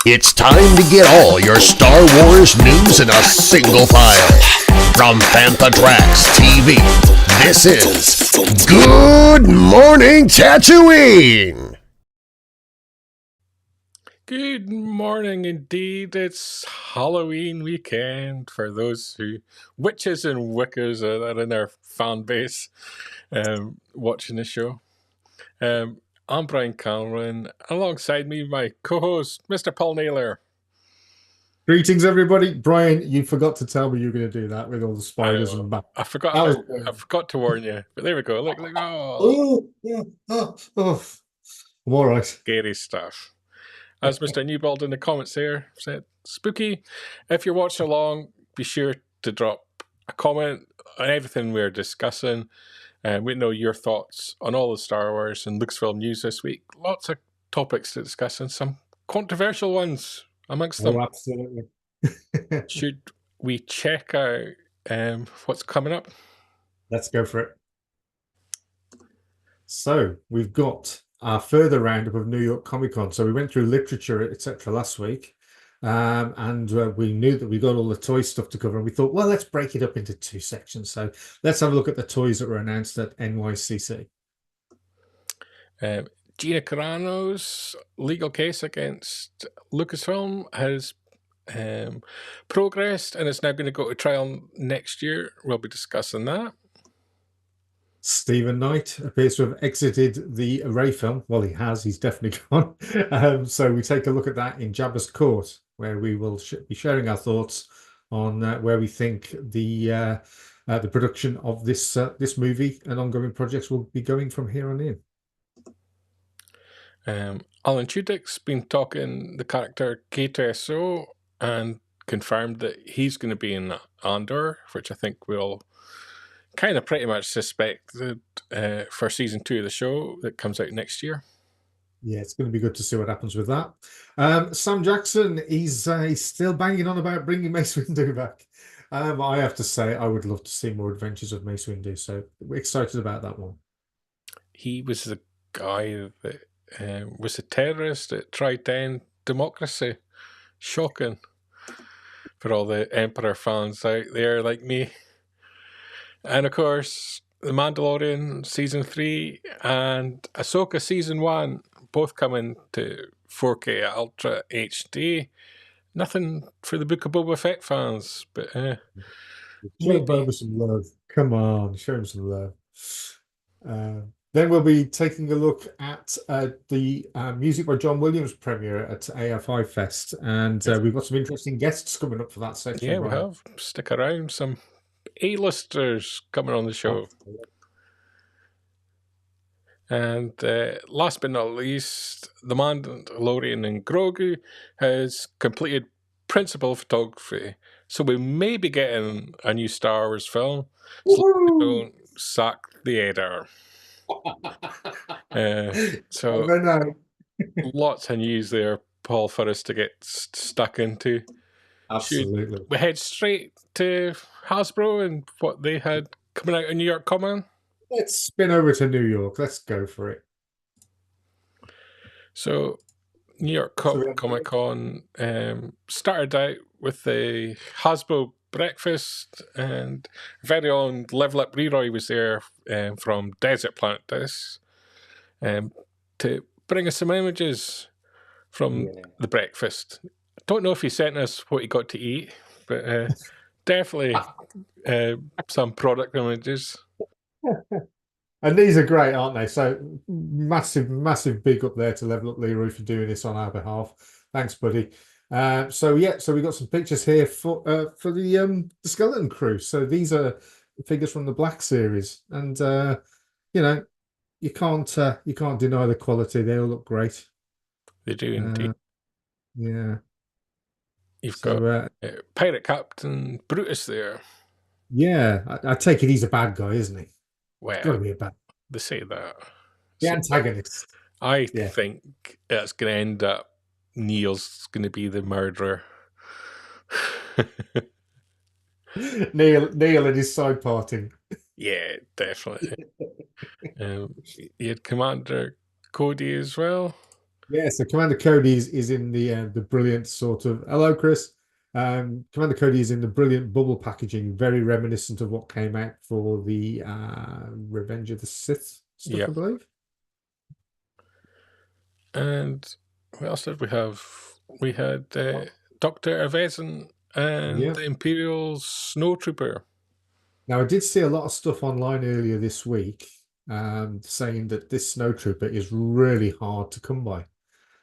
It's time to get all your Star Wars news in a single file. From Fantatrax TV, this is Good Morning Tatooine! Good morning indeed. It's Halloween weekend for those witches and wiccas that are in our fan base watching the show. I'm Brian Cameron. Alongside me, my co-host, Mr. Paul Naylor. Greetings, everybody. Brian, you forgot to tell me you were going to do that with all the spiders and bats. I forgot to warn you. But there we go. Look. Oh. I'm all right. Scary stuff. As Mr. Newbold in the comments there said, spooky. If you're watching along, be sure to drop a comment on everything we're discussing. We know your thoughts on all the Star Wars and Lucasfilm news this week. Lots of topics to discuss and some controversial ones amongst them. Oh, absolutely. Should we check out what's coming up? Let's go for it. So we've got our further roundup of New York Comic Con. So we went through literature, etc. last week. And we knew that we got all the toy stuff to cover, and we thought, well, let's break it up into two sections. So let's have a look at the toys that were announced at NYCC. Gina Carano's legal case against Lucasfilm has progressed and is now going to go to trial next year. We'll be discussing that. Stephen Knight appears to have exited the Array film. Well, he has. He's definitely gone. So we take a look at that in Jabba's Court, where we will be sharing our thoughts on where we think the production of this movie and ongoing projects will be going from here on in. Alan Tudyk's been talking the character K2SO and confirmed that he's going to be in Andor, which I think we'll kind of pretty much suspected for season 2 of the show that comes out next year. Yeah, it's going to be good to see what happens with that. Sam Jackson, he's still banging on about bringing Mace Windu back. I have to say, I would love to see more adventures of Mace Windu, so we're excited about that one. He was the guy that was a terrorist that tried to end democracy. Shocking for all the Emperor fans out there like me. And of course, The Mandalorian Season 3 and Ahsoka Season 1 both coming to 4K Ultra HD. Nothing for the Book of Boba Fett fans, but show Boba some love. Come on, show him some love. Then we'll be taking a look at the Music by John Williams premiere at AFI Fest, and we've got some interesting guests coming up for that section. Yeah, we have. Stick around. Some A-listers coming on the show. And last but not least, The Mandalorian and Grogu has completed principal photography. So we may be getting a new Star Wars film. So don't sack the editor. So lots of news there, Paul, for us to get stuck into. Absolutely. Should we head straight to Hasbro and what they had coming out in New York Comic Con? Let's spin over to New York. Let's go for it. So, New York So we have- Comic Con started out with the Hasbro breakfast, and very own Level Up Leroy was there from Desert Planet Discs to bring us some images from the breakfast. Don't know if he sent us what he got to eat, but definitely some product images. And these are great, aren't they? So massive big up there to Level Up Leroy for doing this on our behalf. Thanks, buddy. So we got some pictures here for the Skeleton Crew. So these are figures from the Black series, and you know, you can't deny the quality. They all look great. They do indeed. Yeah. You've got Pirate Captain Brutus there. Yeah, I take it he's a bad guy, isn't he? Well, got to be a bad. They say that. The antagonist. I think it's going to end up Neil's going to be the murderer. Neil and his side parting. Yeah, definitely. You had Commander Cody as well. Yeah, so Commander Cody is in the brilliant sort of hello, Chris. Commander Cody is in the brilliant bubble packaging, very reminiscent of what came out for the Revenge of the Sith stuff, I believe. And what else did we have? We had Dr. Avezin and the Imperial Snowtrooper. Now, I did see a lot of stuff online earlier this week saying that this Snowtrooper is really hard to come by.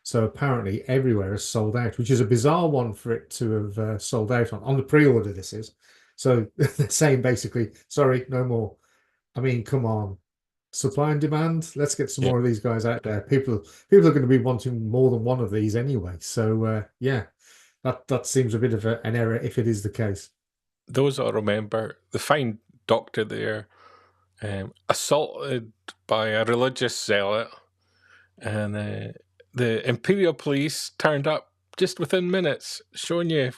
So apparently everywhere is sold out, which is a bizarre one for it to have sold out on the pre-order. This is so they're saying basically, sorry, no more. I mean, come on, supply and demand. Let's get some more of these guys out there. People are going to be wanting more than one of these anyway. So yeah, that seems a bit of an error if it is the case. Those I remember, the fine doctor there, assaulted by a religious zealot, and the Imperial Police turned up just within minutes, showing you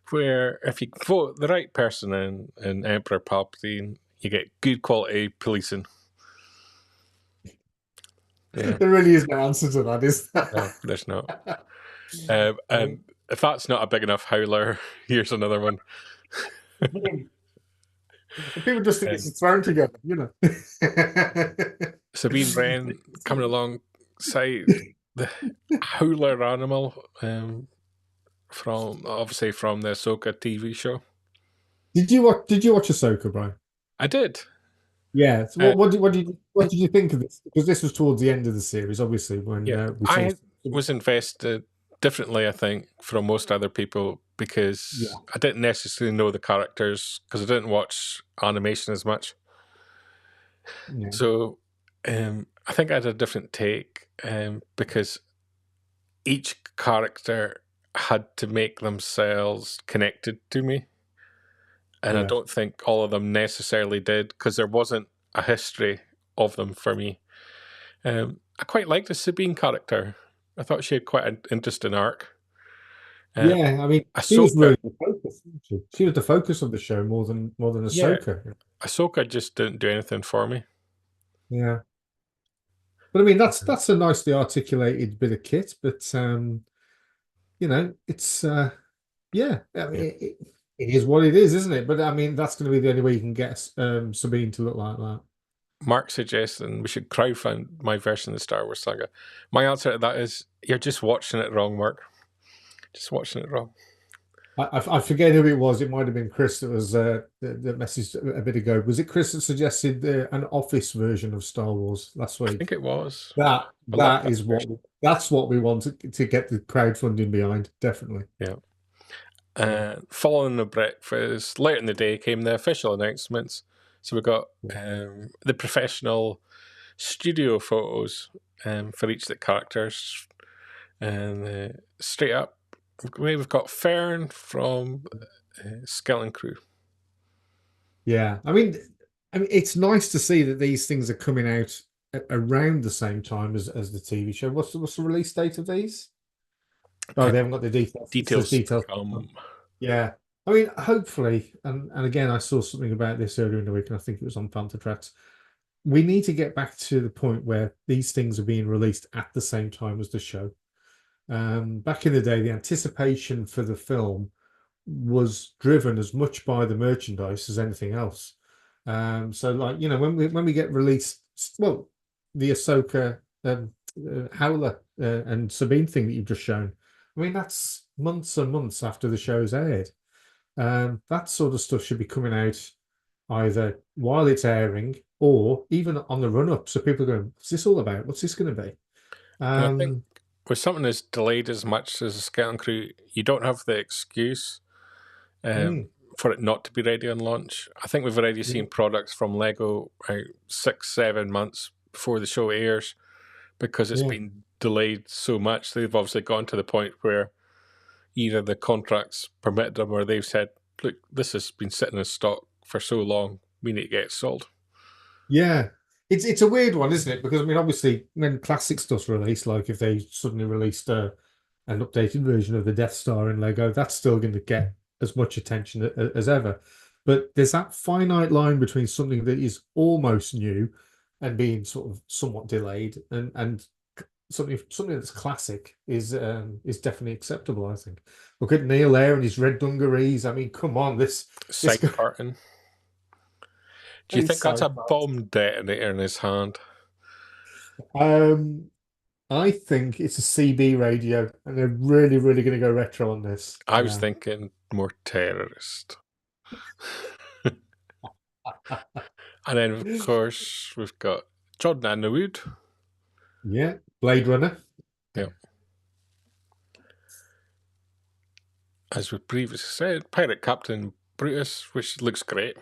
where if you vote the right person in Emperor Palpatine, you get good quality policing. Yeah. There really is no answer to that, is there? No, there's not. And if that's not a big enough howler, here's another one. People just think it's thrown together, you know. Sabine Wren coming alongside the howler animal from the Ahsoka TV show. Did you watch Ahsoka, Brian? I did. Yeah. So what did you think of this? Because this was towards the end of the series, obviously. When I was invested differently, I think, from most other people, because I didn't necessarily know the characters because I didn't watch animation as much. Yeah. So I think I had a different take because each character had to make themselves connected to me. And I don't think all of them necessarily did, because there wasn't a history of them for me. I quite liked the Sabine character. I thought she had quite an interesting arc. Yeah, I mean, she was really the focus. She was the focus of the show more than Ahsoka. Yeah. Ahsoka just didn't do anything for me. Yeah, but I mean, that's a nicely articulated bit of kit. But you know, it's I mean, it is what it is, isn't it? But I mean, that's going to be the only way you can get Sabine to look like that. Mark suggesting we should crowdfund my version of the Star Wars saga. My answer to that is, you're just watching it wrong, Mark. Just watching it wrong. I forget who it was. It might have been Chris that was the message a bit ago. Was it Chris that suggested an Office version of Star Wars last week? I think it was. That's what we want to get the crowdfunding behind. Definitely. Yeah. Following the breakfast, later in the day came the official announcements. So we got the professional studio photos for each of the characters, and straight up, we've got Fern from Skeleton Crew. Yeah, I mean, it's nice to see that these things are coming out around the same time as the TV show. What's the release date of these? Oh, they haven't got the details. Details. Yeah. I mean, hopefully, and again, I saw something about this earlier in the week, and I think it was on Panther Tracks. we need to get back to the point where these things are being released at the same time as the show. Back in the day, the anticipation for the film was driven as much by the merchandise as anything else. So, like, you know, when we get released, well, the Ahsoka, Howler, and Sabine thing that you've just shown, I mean, that's months and months after the show's aired. That sort of stuff should be coming out either while it's airing or even on the run up. So people are going, what's this all about? What's this going to be? And I think with something that's delayed as much as a Skeleton Crew, you don't have the excuse for it not to be ready on launch. I think we've already seen products from Lego 6-7 months before the show airs because it's been delayed so much. They've obviously gone to the point where either the contracts permit them or they've said, look, this has been sitting in stock for so long, we need to get it sold. Yeah. It's a weird one, isn't it? Because, I mean, obviously, when classic stuff's released, like if they suddenly released an updated version of the Death Star in Lego, that's still going to get as much attention as ever. But there's that finite line between something that is almost new and being sort of somewhat delayed, and something that's classic is definitely acceptable, I think. Look at Neil there and his red dungarees. I mean, come on, this Side curtain. Do you think that's a bomb detonator in his hand? I think it's a CB radio, and they're really, really going to go retro on this. I was thinking more terrorist. And then, of course, we've got Jordan Underwood. Yeah, Blade Runner. Yeah. As we previously said, Pirate Captain Brutus, which looks great.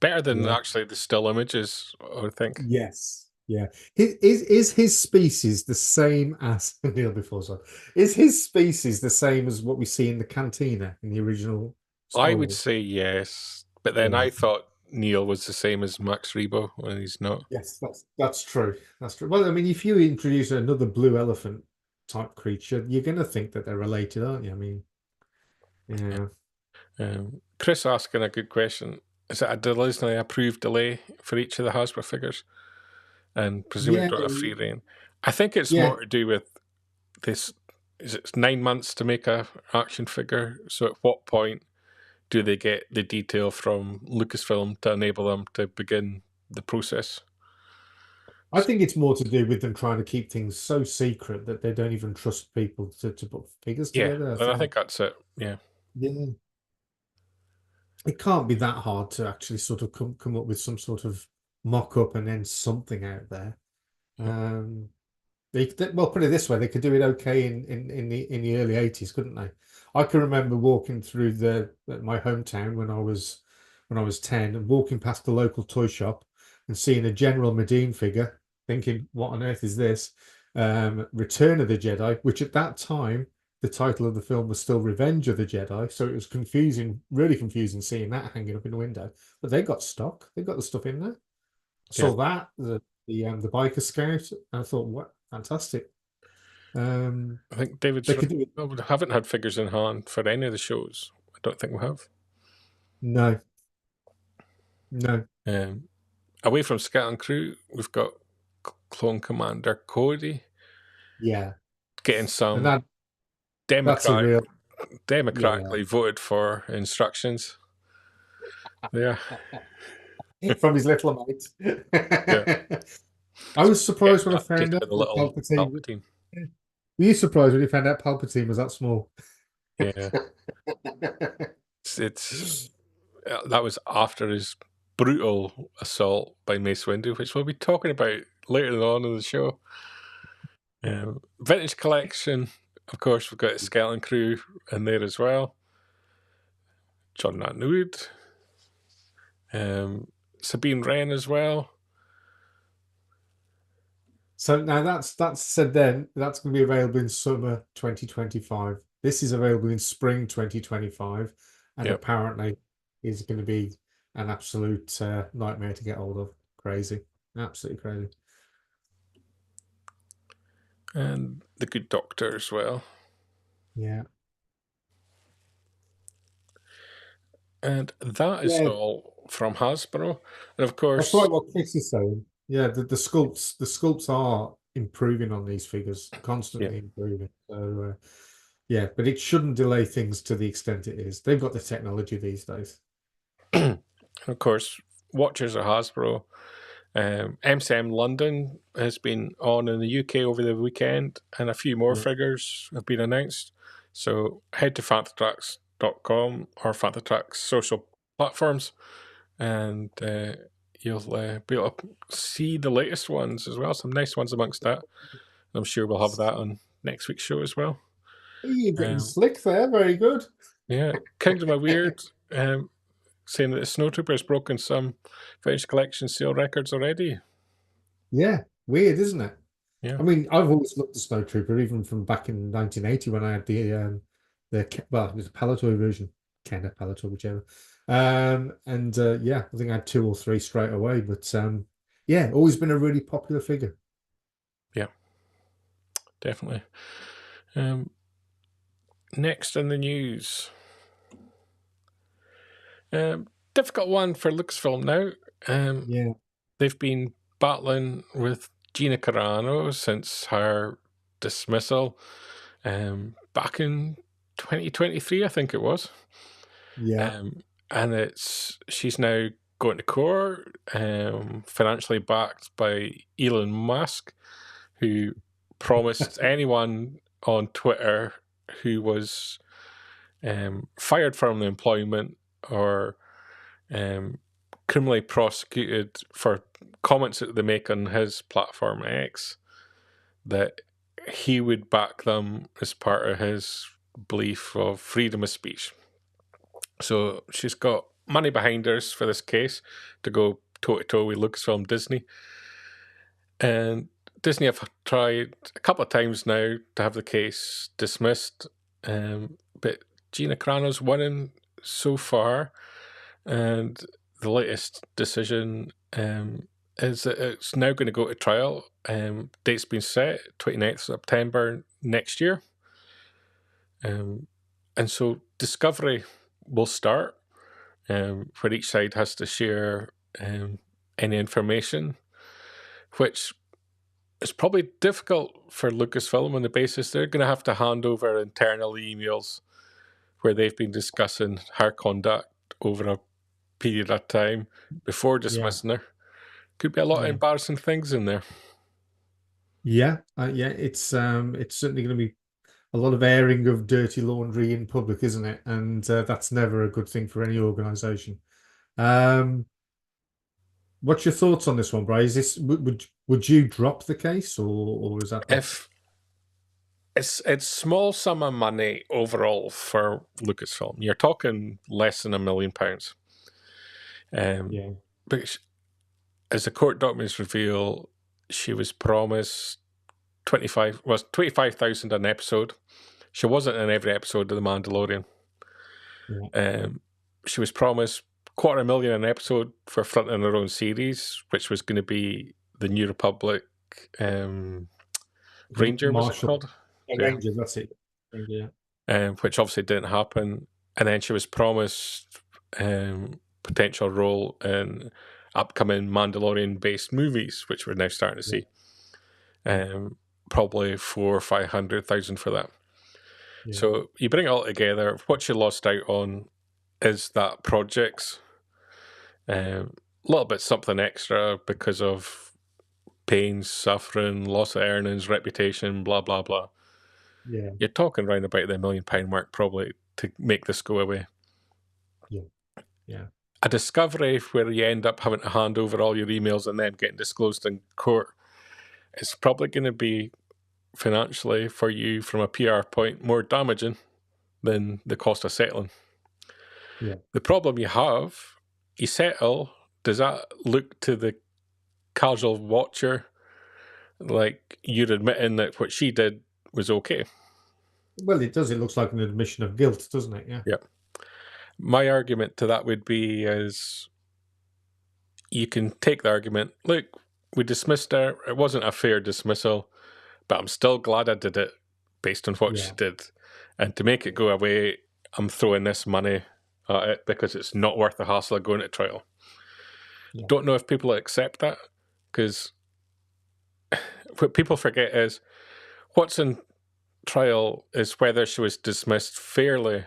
Better than actually the still images, I would think. Yes. Yeah. Is his species the same as Neil before? Sorry. Is his species the same as what we see in the cantina in the original Star I would Wars? say yes. But then I thought Neil was the same as Max Rebo when he's not. Yes, that's true. That's true. Well, I mean, if you introduce another blue elephant type creature, you're going to think that they're related, aren't you? I mean, yeah. Chris asking a good question. Is it a Disney approved delay for each of the Hasbro figures? And presumably don't have free reign. I think it's more to do with this. Is it 9 months to make a action figure? So at what point do they get the detail from Lucasfilm to enable them to begin the process? I think it's more to do with them trying to keep things so secret that they don't even trust people to put figures together. Yeah, I think that's it. Yeah. It can't be that hard to actually sort of come up with some sort of mock-up and then something out there. Well, put it this way, they could do it okay in the early 80s, couldn't they? I can remember walking through my hometown when I was 10 and walking past the local toy shop and seeing a General Medine figure, thinking, what on earth is this? Return of the Jedi, which at that time the title of the film was still Revenge of the Jedi, so it was confusing, really confusing seeing that hanging up in the window. But they got stock, they got the stuff in there. Saw that the Biker Scout, and I thought, what fantastic. I think David haven't had figures in hand for any of the shows. I don't think we have. No. Away from Skeleton Crew, we've got Clone Commander Cody. Yeah. Getting some democratically voted for instructions. Yeah. From his little mate. I was surprised when I found out Palpatine. Were you surprised when you found out Palpatine was that small? Yeah. That was after his brutal assault by Mace Windu, which we'll be talking about later on in the show. Vintage collection, of course, we've got a Skeleton Crew in there as well. John Underwood. Sabine Wren as well. So now that's said then, that's going to be available in summer 2025. This is available in spring 2025, and apparently is going to be an absolute nightmare to get hold of. Crazy. Absolutely crazy. And the Good Doctor as well. Yeah. And that is all from Hasbro. And of course, that's right, what Chris is saying. Yeah, the sculpts are improving on these figures, Yeah. constantly improving. So yeah, but it shouldn't delay things to the extent it is. They've got the technology these days. Of course, watchers at Hasbro. MCM London has been on in the UK over the weekend, and a few more Yeah. figures have been announced. So head to fantatrax.com or Fantatrax social platforms, and you'll be able to see the latest ones as well. Some nice ones amongst that. I'm sure we'll have that on next week's show as well. You're getting slick there. Very good. Yeah, Kingdom of Weird, saying that the Snowtrooper has broken some vintage collection sale records already. Yeah, weird, isn't it? Yeah. I mean, I've always loved the Snowtrooper, even from back in 1980 when I had the well, it was a Palitoy version, Kenner Palitoy, whichever. And yeah, I think I had 2 or 3 straight away. But yeah, always been a really popular figure. Yeah, definitely. Next in the news, difficult one for Lucasfilm now. Yeah, They've been battling with Gina Carano since her dismissal back in 2023, I think it was. yeah, And she's now going to court, financially backed by Elon Musk, who promised anyone on Twitter who was fired from employment or criminally prosecuted for comments that they make on his platform X, that he would back them as part of his belief of freedom of speech. So she's got money behind her for this case to go toe-to-toe with Lucasfilm Disney. And Disney have tried a couple of times now to have the case dismissed, but Gina Carano's winning so far, and the latest decision is that it's now going to go to trial. Date's been set, 29th September next year. And so Discovery will start, where each side has to share any information, which is probably difficult for Lucasfilm on the basis they're going to have to hand over internal emails where they've been discussing her conduct over a period of time before dismissing her. Could be a lot of embarrassing things in there. yeah, yeah. It's certainly going to be a lot of airing of dirty laundry in public, isn't it? And that's never a good thing for any organization. What's your thoughts on this one, Bri? Is this would you drop the case, or is that if it's small sum of money overall for Lucasfilm? You're talking less than £1 million. yeah, But as the court documents reveal, she was promised 25,000 an episode. She wasn't in every episode of The Mandalorian. yeah. She was promised $250,000 an episode for fronting her own series, which was going to be the New Republic Ranger, was it called? Ranger, that's it. Ranger, which obviously didn't happen. And then she was promised potential role in upcoming Mandalorian-based movies, which we're now starting to see. Probably 400,000 or 500,000 for that. yeah. So you bring it all together. What she lost out on is that projects, a little bit something extra because of pain, suffering, loss of earnings, reputation, blah blah blah. Yeah, You're talking around about the £1 million mark probably to make this go away. yeah. A Discovery where you end up having to hand over all your emails and then getting disclosed in court is probably going to be financially for you from a PR point more damaging than the cost of settling. Yeah. The problem you settle, does that look to the casual watcher like you're admitting that what she did was okay? Well, it does. It looks like an admission of guilt, doesn't it? Yeah. Yeah. My argument to that would be is you can take the argument, look, we dismissed her. It wasn't a fair dismissal, but I'm still glad I did it based on what she did. And to make it go away, I'm throwing this money at it because it's not worth the hassle of going to trial. Yeah. Don't know if people accept that. because what people forget is what's in trial is whether she was dismissed fairly.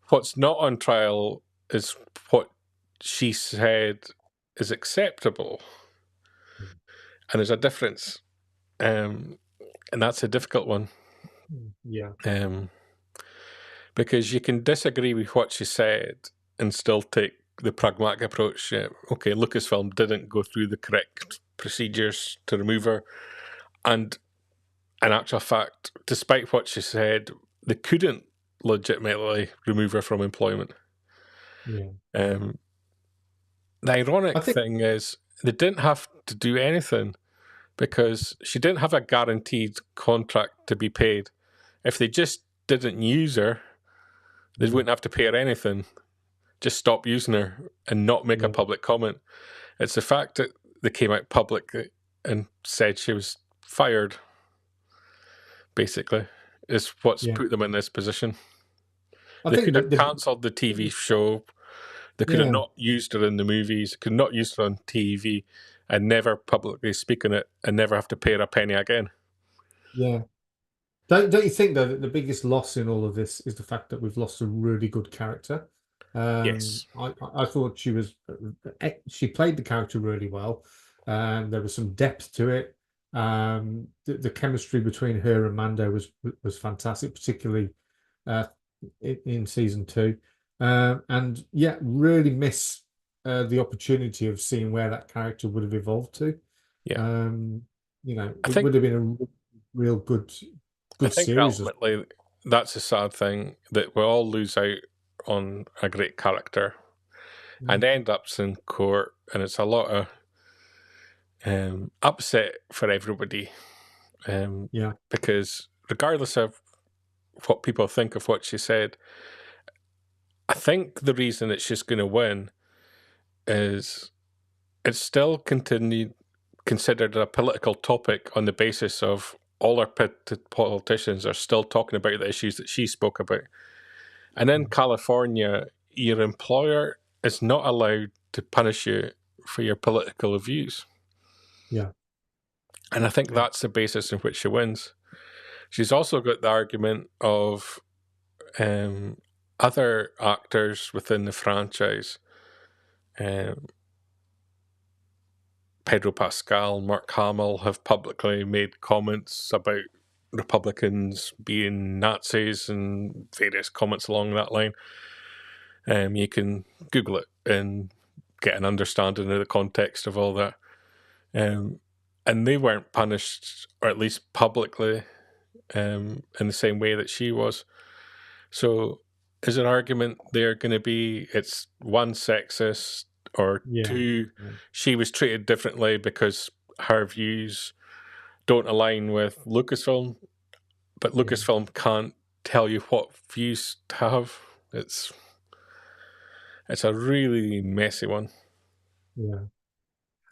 What's not on trial is what she said is acceptable. And there's a difference. And that's a difficult one. Yeah. Because you can disagree with what she said and still take the pragmatic approach. Okay, Lucasfilm didn't go through the correct procedures to remove her. And in actual fact, despite what she said, they couldn't legitimately remove her from employment. Yeah. The ironic thing is they didn't have to do anything because she didn't have a guaranteed contract to be paid. If they just didn't use her, they wouldn't have to pay her anything. Just stop using her and not make a public comment. It's the fact that they came out publicly and said she was fired, basically, is what's put them in this position. They could have cancelled the TV show. They could have not used her in the movies, could not use her on TV, and never publicly speak on it and never have to pay her a penny again. Yeah. Don't you think, though, that the biggest loss in all of this is the fact that we've lost a really good character? Yes. I thought she played the character really well. There was some depth to it. The chemistry between her and Mando was fantastic, particularly in season 2. And yeah, really miss the opportunity of seeing where that character would have evolved to. Yeah. It would have been a real good I think series. Ultimately, that's a sad thing that we all lose out on a great character and end up in court, and it's a lot of upset for everybody. Because regardless of what people think of what she said, I think the reason that she's going to win is it's still considered a political topic on the basis of all our politicians are still talking about the issues that she spoke about. And in California, your employer is not allowed to punish you for your political views. Yeah. And I think that's the basis in which she wins. She's also got the argument of other actors within the franchise, Pedro Pascal, Mark Hamill, have publicly made comments about Republicans being Nazis and various comments along that line. You can Google it and get an understanding of the context of all that. And they weren't punished, or at least publicly, in the same way that she was. So is an argument there going to be it's one, sexist, or two, she was treated differently because her views don't align with Lucasfilm, but Lucasfilm can't tell you what views to have. It's a really messy one. Yeah.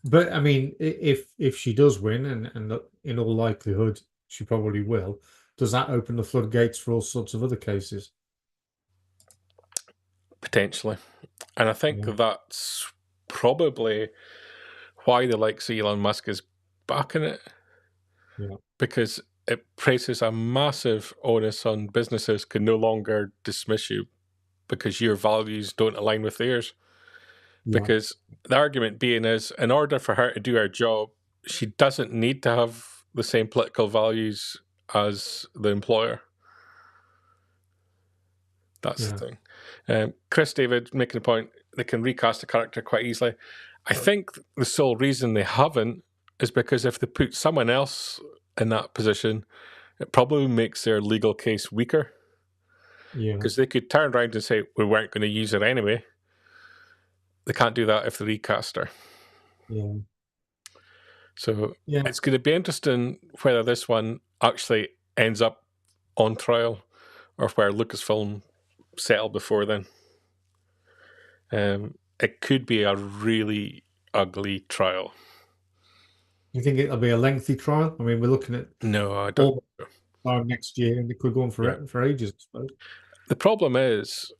But I mean, if she does win, and in all likelihood she probably will, does that open the floodgates for all sorts of other cases? Potentially. And I think that's probably why the likes of Elon Musk is backing it. Yeah. Because it places a massive onus on businesses can no longer dismiss you because your values don't align with theirs. Yeah. Because the argument being is, in order for her to do her job, she doesn't need to have the same political values as the employer. That's the thing. Chris David making a point, they can recast the character quite easily. I think the sole reason they haven't is because if they put someone else in that position, it probably makes their legal case weaker. Yeah. Because they could turn around and say, we weren't going to use her anyway. They can't do that if they recast her. Yeah. So it's going to be interesting whether this one actually ends up on trial or where Lucasfilm settled before then. It could be a really ugly trial. You think it'll be a lengthy trial? I mean, we're looking at I don't. Next year, and it could go on for ages, I suppose. The problem is,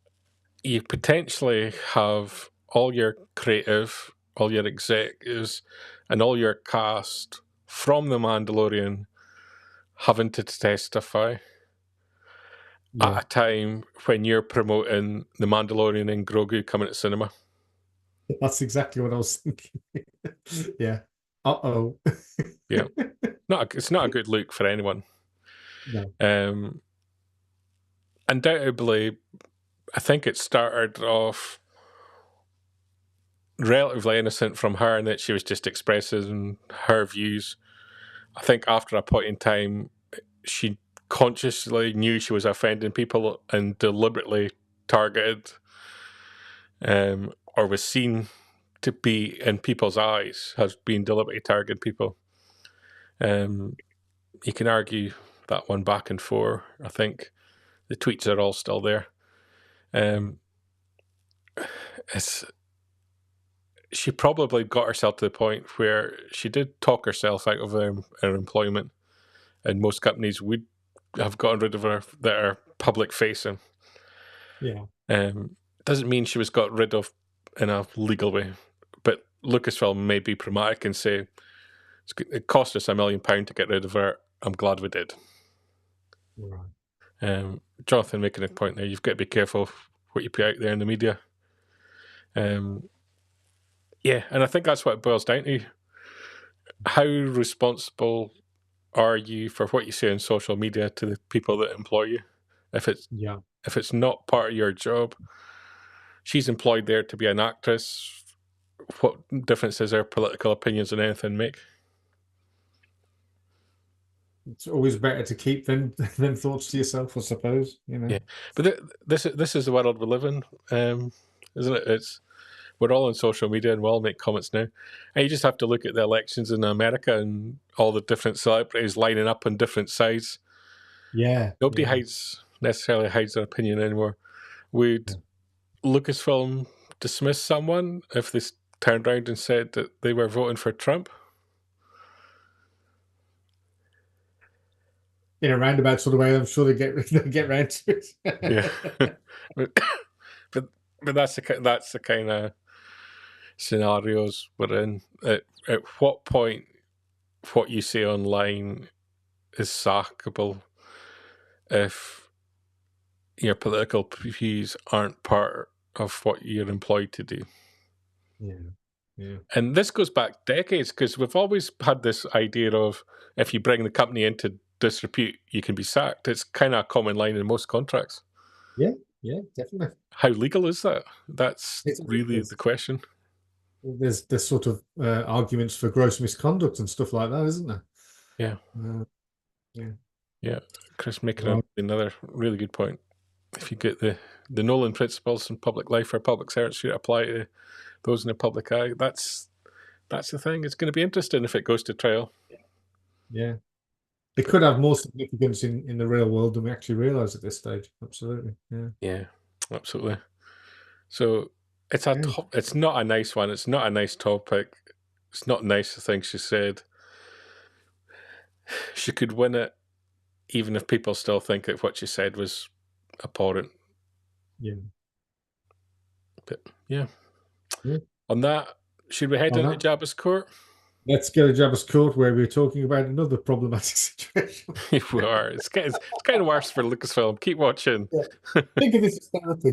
you potentially have all your creative, all your executives, and all your cast from The Mandalorian having to testify Yeah, at a time when you're promoting The Mandalorian and Grogu coming to cinema. that's exactly what I was thinking. Yeah. Uh-oh. Yeah. It's not a good look for anyone. No. Undoubtedly, I think it started off relatively innocent from her in that she was just expressing her views. I think after a point in time, she consciously knew she was offending people and deliberately targeted, or was seen to be in people's eyes as being deliberately targeting people. You can argue that one back and forth. I think the tweets are all still there. She probably got herself to the point where she did talk herself out of her employment, and most companies would have gotten rid of her that are public facing. Yeah. Doesn't mean she was got rid of in a legal way, but Lucasfilm may be pragmatic and say it cost us £1 million to get rid of her. I'm glad we did. Right. Jonathan making a point there. You've got to be careful what you put out there in the media. Yeah, and I think that's what it boils down to. How responsible are you for what you say on social media to the people that employ you? If it's not part of your job, she's employed there to be an actress. What difference does her political opinions on anything make? It's always better to keep them thoughts to yourself, I suppose. Yeah, but this is the world we live in, isn't it? We're all on social media and we all make comments now. And you just have to look at the elections in America and all the different celebrities lining up on different sides. Yeah. Nobody necessarily hides their opinion anymore. Would Lucasfilm dismiss someone if they turned around and said that they were voting for Trump? In a roundabout sort of way, I'm sure they get round to it. Yeah. but that's the kind of scenarios we're in. At what point what you say online is sackable if your political views aren't part of what you're employed to do? Yeah. And this goes back decades, because we've always had this idea of if you bring the company into disrepute, you can be sacked. It's kind of a common line in most contracts. Yeah, definitely. How legal is that? That's really the question. There's sort of arguments for gross misconduct and stuff like that, isn't there? Yeah. Chris making another really good point. If you get the Nolan principles in public life or public service should apply to those in the public eye, that's the thing. It's going to be interesting if it goes to trial. Yeah. It could have more significance in the real world than we actually realise at this stage. Absolutely. Yeah, absolutely. So it's not a nice one. It's not a nice topic. It's not nice, the things she said. She could win it, even if people still think that what she said was abhorrent. Yeah. But yeah. On that, should we head into Jabba's court? Let's go to Jabba's court, where we're talking about another problematic situation. We are. It's kind of worse for Lucasfilm. Keep watching. Yeah. Think of this as therapy.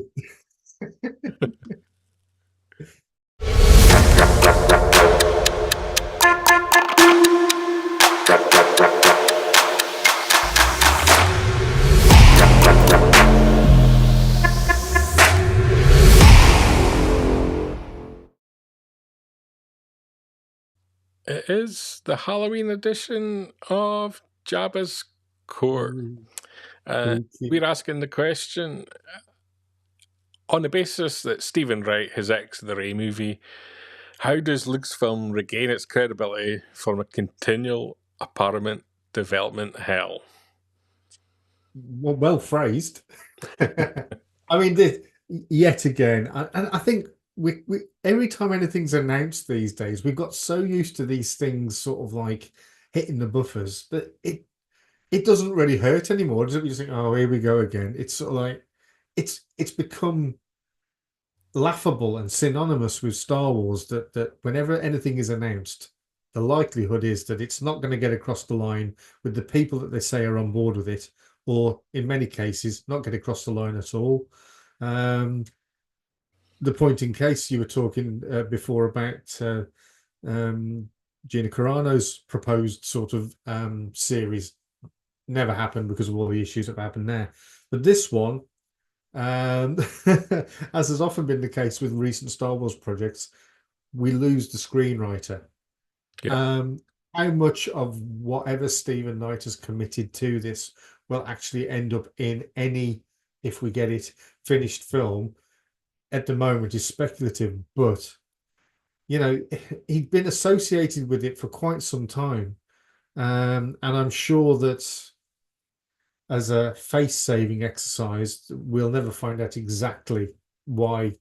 It is the Halloween edition of Jabba's Court. We're asking the question, on the basis that Stephen Wright has exited the Rey movie, how does Lucasfilm regain its credibility from a continual apparent development hell? Well phrased. I mean, yet again, and I think we every time anything's announced these days, we've got so used to these things sort of like hitting the buffers that it doesn't really hurt anymore, does it? You just think, oh, here we go again. It's sort of like it's become laughable and synonymous with Star Wars that whenever anything is announced, the likelihood is that it's not going to get across the line with the people that they say are on board with it, or in many cases, not get across the line at all. The point in case you were talking before about Gina Carano's proposed sort of series never happened because of all the issues that happened there. But this one, as has often been the case with recent Star Wars projects, we lose the screenwriter. Yeah. How much of whatever Stephen Knight has committed to this will actually end up in any, if we get it, finished film at the moment is speculative, but you know, he'd been associated with it for quite some time. And I'm sure that as a face-saving exercise, we'll never find out exactly why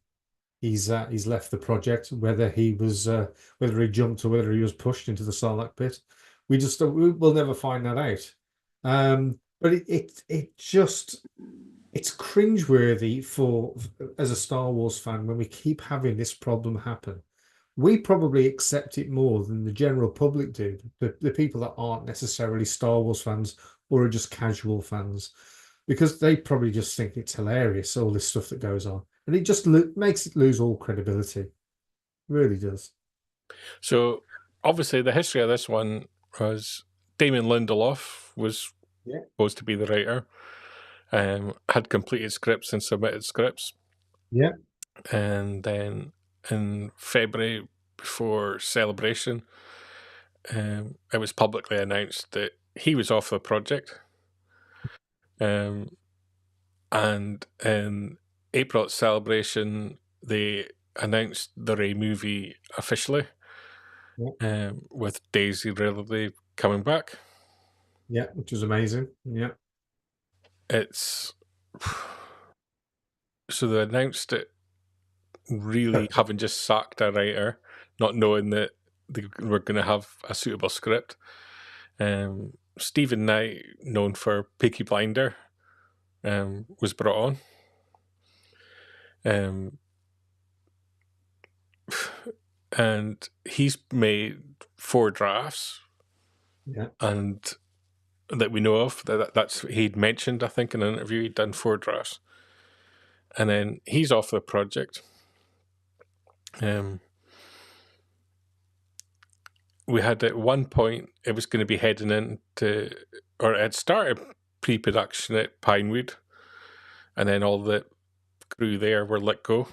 he's left the project, whether he was whether he jumped or whether he was pushed into the Sarlacc pit. We'll never find that out. But it just it's cringeworthy for as a Star Wars fan when we keep having this problem happen. We probably accept it more than the general public do, the people that aren't necessarily Star Wars fans or are just casual fans, because they probably just think it's hilarious, all this stuff that goes on. And it just makes it lose all credibility. It really does. So, obviously, the history of this one was Damon Lindelof was supposed to be the writer, had completed scripts and submitted scripts. Yeah. And then in February, before Celebration, it was publicly announced that he was off the project. And in April at Celebration, they announced the Rey movie officially, with Daisy Ridley coming back. Yeah, which is amazing. Yeah. It's so they announced it really having just sacked a writer, not knowing that they were going to have a suitable script. Stephen Knight, known for Peaky Blinder, was brought on. And he's made 4 drafts. Yeah. And that we know of, that's he'd mentioned, I think, in an interview, he'd done 4 drafts. And then he's off the project. We had at one point, it was going to be heading into, or it had started pre-production at Pinewood, and then all the crew there were let go.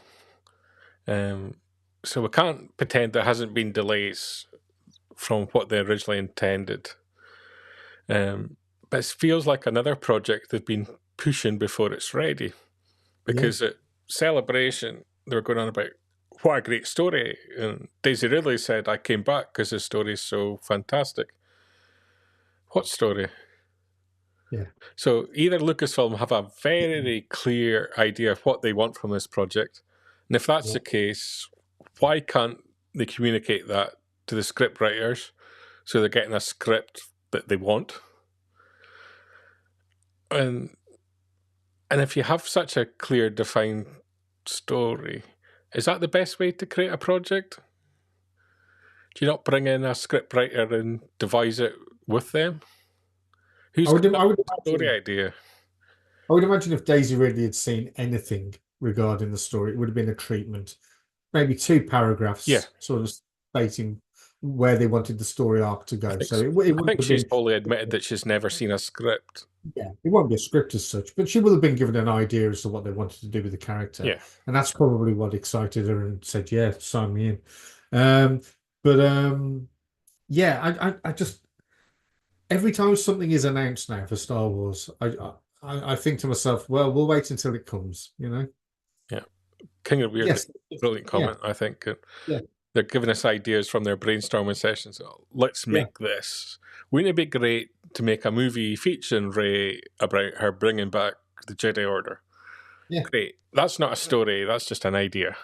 So we can't pretend there hasn't been delays from what they originally intended. But it feels like another project they've been pushing before it's ready. Because at Celebration, they were going on about what a great story. And Daisy Ridley said, I came back because the story is so fantastic. What story? Yeah. So either Lucasfilm have a very clear idea of what they want from this project. And if that's the case, why can't they communicate that to the script writers so they're getting a script that they want? And if you have such a clear, defined story, is that the best way to create a project? Do you not bring in a script writer and devise it with them? Who's got the story idea? I would imagine if Daisy Ridley had seen anything regarding the story, it would have been a treatment. Maybe 2 paragraphs, sort of stating where they wanted the story arc to go. I think she's fully admitted that she's never seen a script. Yeah, it won't be a script as such, but she will have been given an idea as to what they wanted to do with the character. Yeah. And that's probably what excited her and said, yeah, sign me in. I just, every time something is announced now for Star Wars, I think to myself, well, we'll wait until it comes, you know? Yeah. King of Weird, brilliant comment, I think. They're giving us ideas from their brainstorming sessions. Let's make this. Wouldn't it be great to make a movie featuring Rey about her bringing back the Jedi Order? Yeah. Great. That's not a story. That's just an idea.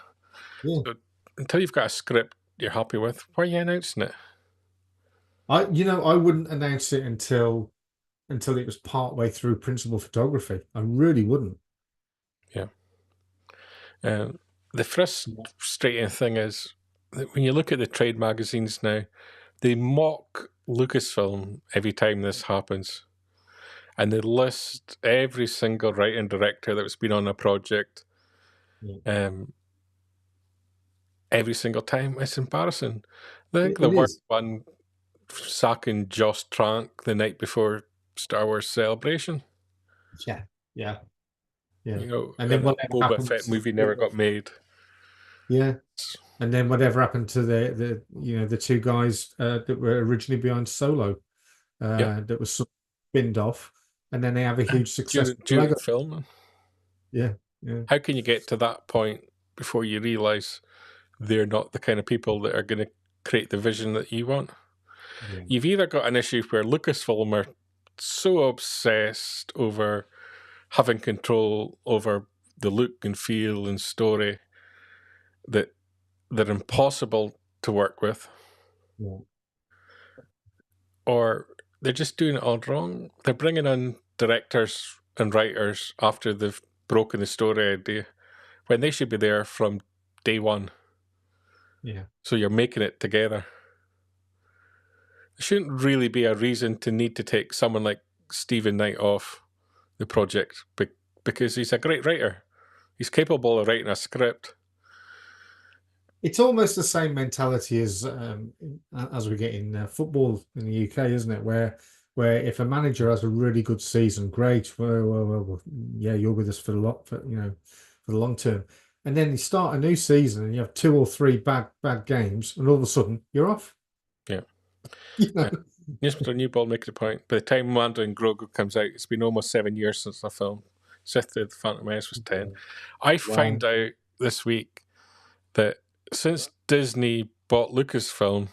Yeah. So until you've got a script you're happy with, why are you announcing it? I wouldn't announce it until it was partway through principal photography. I really wouldn't. Yeah. The frustrating thing is that when you look at the trade magazines now, they mock Lucasfilm every time this happens. And they list every single writer and director that's been on a project. Every single time. It's embarrassing. I think the worst one, sacking Josh Trank the night before Star Wars Celebration. Yeah. You know, and then Boba Fett movie never got made. Yeah. And then whatever happened to the two guys that were originally behind Solo, that was spinned off, and then they have a huge success during filming. Yeah. How can you get to that point before you realise they're not the kind of people that are going to create the vision that you want? Yeah. You've either got an issue where Lucasfilm are so obsessed over having control over the look and feel and story that they're impossible to work with, or they're just doing it all wrong. They're bringing in directors and writers after they've broken the story idea when they should be there from day one. Yeah. So you're making it together. There shouldn't really be a reason to need to take someone like Stephen Knight off the project because he's a great writer. He's capable of writing a script. It's almost the same mentality as we get in football in the UK, isn't it? Where if a manager has a really good season, great. Well, yeah, you're with us for the long term. And then you start a new season and you have 2 or 3 bad games, and all of a sudden you're off. Yeah. Yes, Mr. Newball makes a point. By the time Mando and Grogu comes out, it's been almost 7 years since the film. Sith the Phantom Menace was 10. I found out this week that since Disney bought Lucasfilm,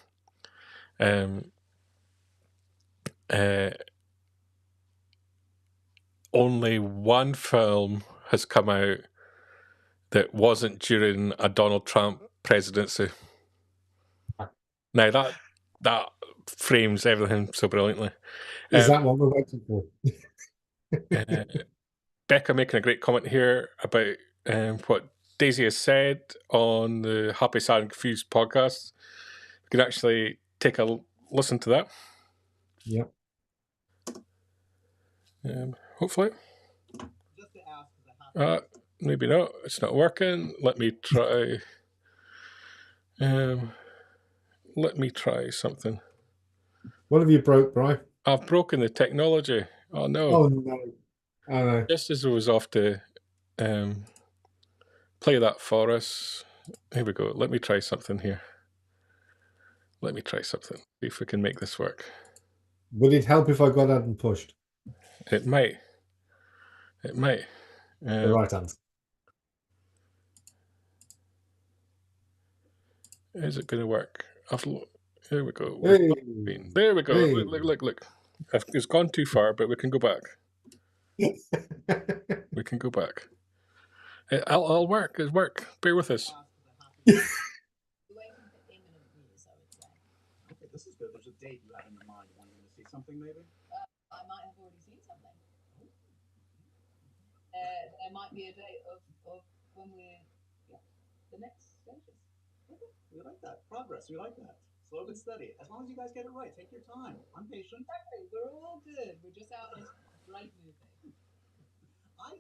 only one film has come out that wasn't during a Donald Trump presidency. Now that frames everything so brilliantly. Is that what we're waiting for? Becca making a great comment here about what Daisy has said on the Happy, Sad and Confused podcast. You can actually take a listen to that. Yep. Hopefully. Maybe not. It's not working. Let me try. Let me try something. What have you broke, Brian? I've broken the technology. Oh no. Oh no. Oh no. Just as I was off to play that for us. Here we go. Let me try something here. Let me try something. See if we can make this work. Would it help if I got out and pushed? It might. It might. The right hand. Is it going to work? Here we go. Hey. There we go. Hey. Look. It's gone too far, but we can go back. We can go back. I'll work. It'll work. Bear with us. Okay, this is good. There's a date you have in your mind wanting to see something, maybe? I might have already seen something. There might be a date of when we're the next stages. Okay, we like that. Progress. We like that. Slow but steady. As long as you guys get it right, take your time. I'm patient. Exactly. We're all good. We're just out in this great movie. I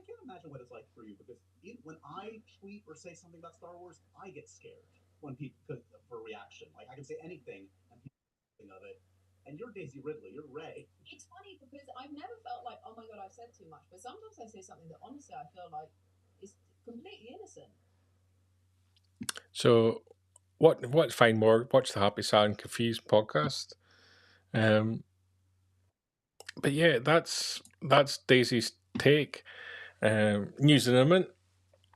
can't imagine what it's like for you, because when I tweet or say something about Star Wars, I get scared when people for reaction. Like, I can say anything and people think of it. And you're Daisy Ridley, you're Rey. It's funny because I've never felt like, oh my god, I've said too much. But sometimes I say something that honestly I feel like is completely innocent. So, what find more? Watch the Happy, Sad and Confused podcast. But yeah, that's Daisy's take. News in a minute.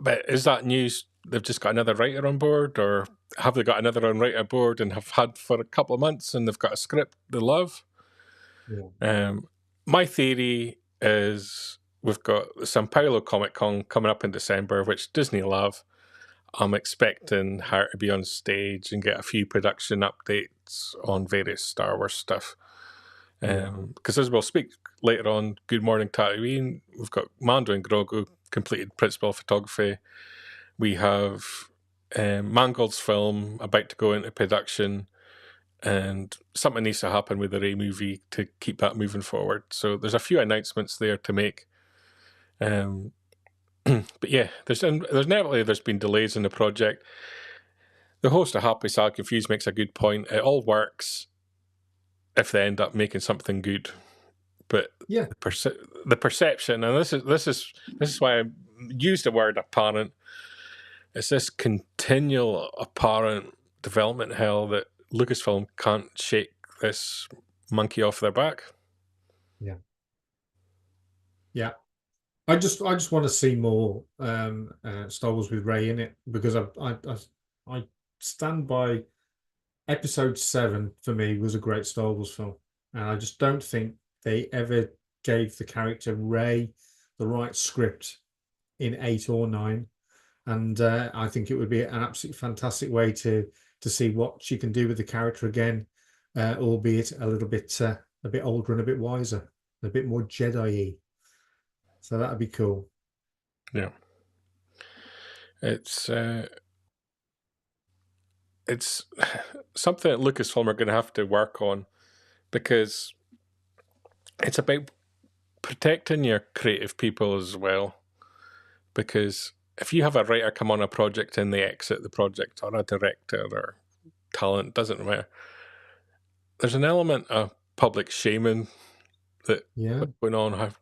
But is that news they've just got another writer on board, or have they got another writer on board and have had for a couple of months and they've got a script they love? Yeah. My theory is we've got the Sao Paulo Comic Con coming up in December, which Disney love. I'm expecting her to be on stage and get a few production updates on various Star Wars stuff. Because as we'll speak later on, Good Morning Tatooine, we've got Mando and Grogu completed principal photography. We have Mangold's film about to go into production, and something needs to happen with the Rey movie to keep that moving forward. So there's a few announcements there to make. But yeah, there's inevitably there's been delays in the project. The host of Happy Sad Confused makes a good point. It all works if they end up making something good, but Yeah. the perception, and this is why I use the word apparent. It's this continual apparent development hell that Lucasfilm can't shake this monkey off their back. Yeah. I just want to see more Star Wars with Rey in it, because I stand by Episode 7 for me was a great Star Wars film, and I just don't think they ever gave the character Rey the right script in 8 or 9, and I think it would be an absolutely fantastic way to see what she can do with the character again, albeit a little bit a bit older and a bit wiser, a bit more Jedi-y. So that'd be cool. Yeah, it's something that Lucasfilm are going to have to work on, because it's about protecting your creative people as well. Because if you have a writer come on a project and they exit the project, or a director or talent, doesn't matter, there's an element of public shaming that what's going on.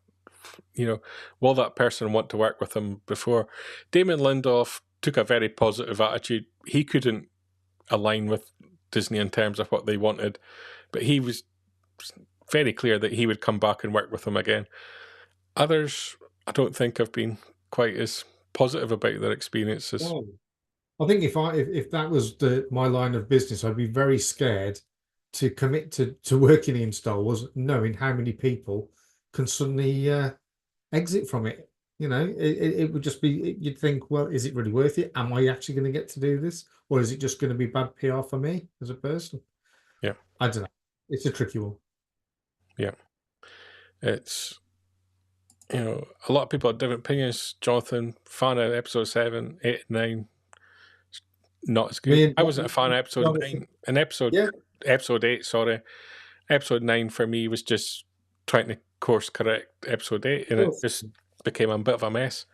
Will that person want to work with them before? Damon Lindelof took a very positive attitude. He couldn't align with Disney in terms of what they wanted, but he was very clear that he would come back and work with them again. Others, I don't think, have been quite as positive about their experiences. Well, I think if that was my line of business, I'd be very scared to commit to working in Star Wars, knowing how many people can suddenly exit from it. It would just be, you'd think, well, is it really worth it? Am I actually going to get to do this, or is it just going to be bad PR for me as a person? Yeah, I don't know. It's a tricky one. Yeah, it's a lot of people have different opinions. Jonathan, fan of episode 7, 8, 9, not as good. I wasn't a fan of episode 9. And episode 8, sorry. Episode 9 for me was just trying to course correct episode 8, and it just became a bit of a mess.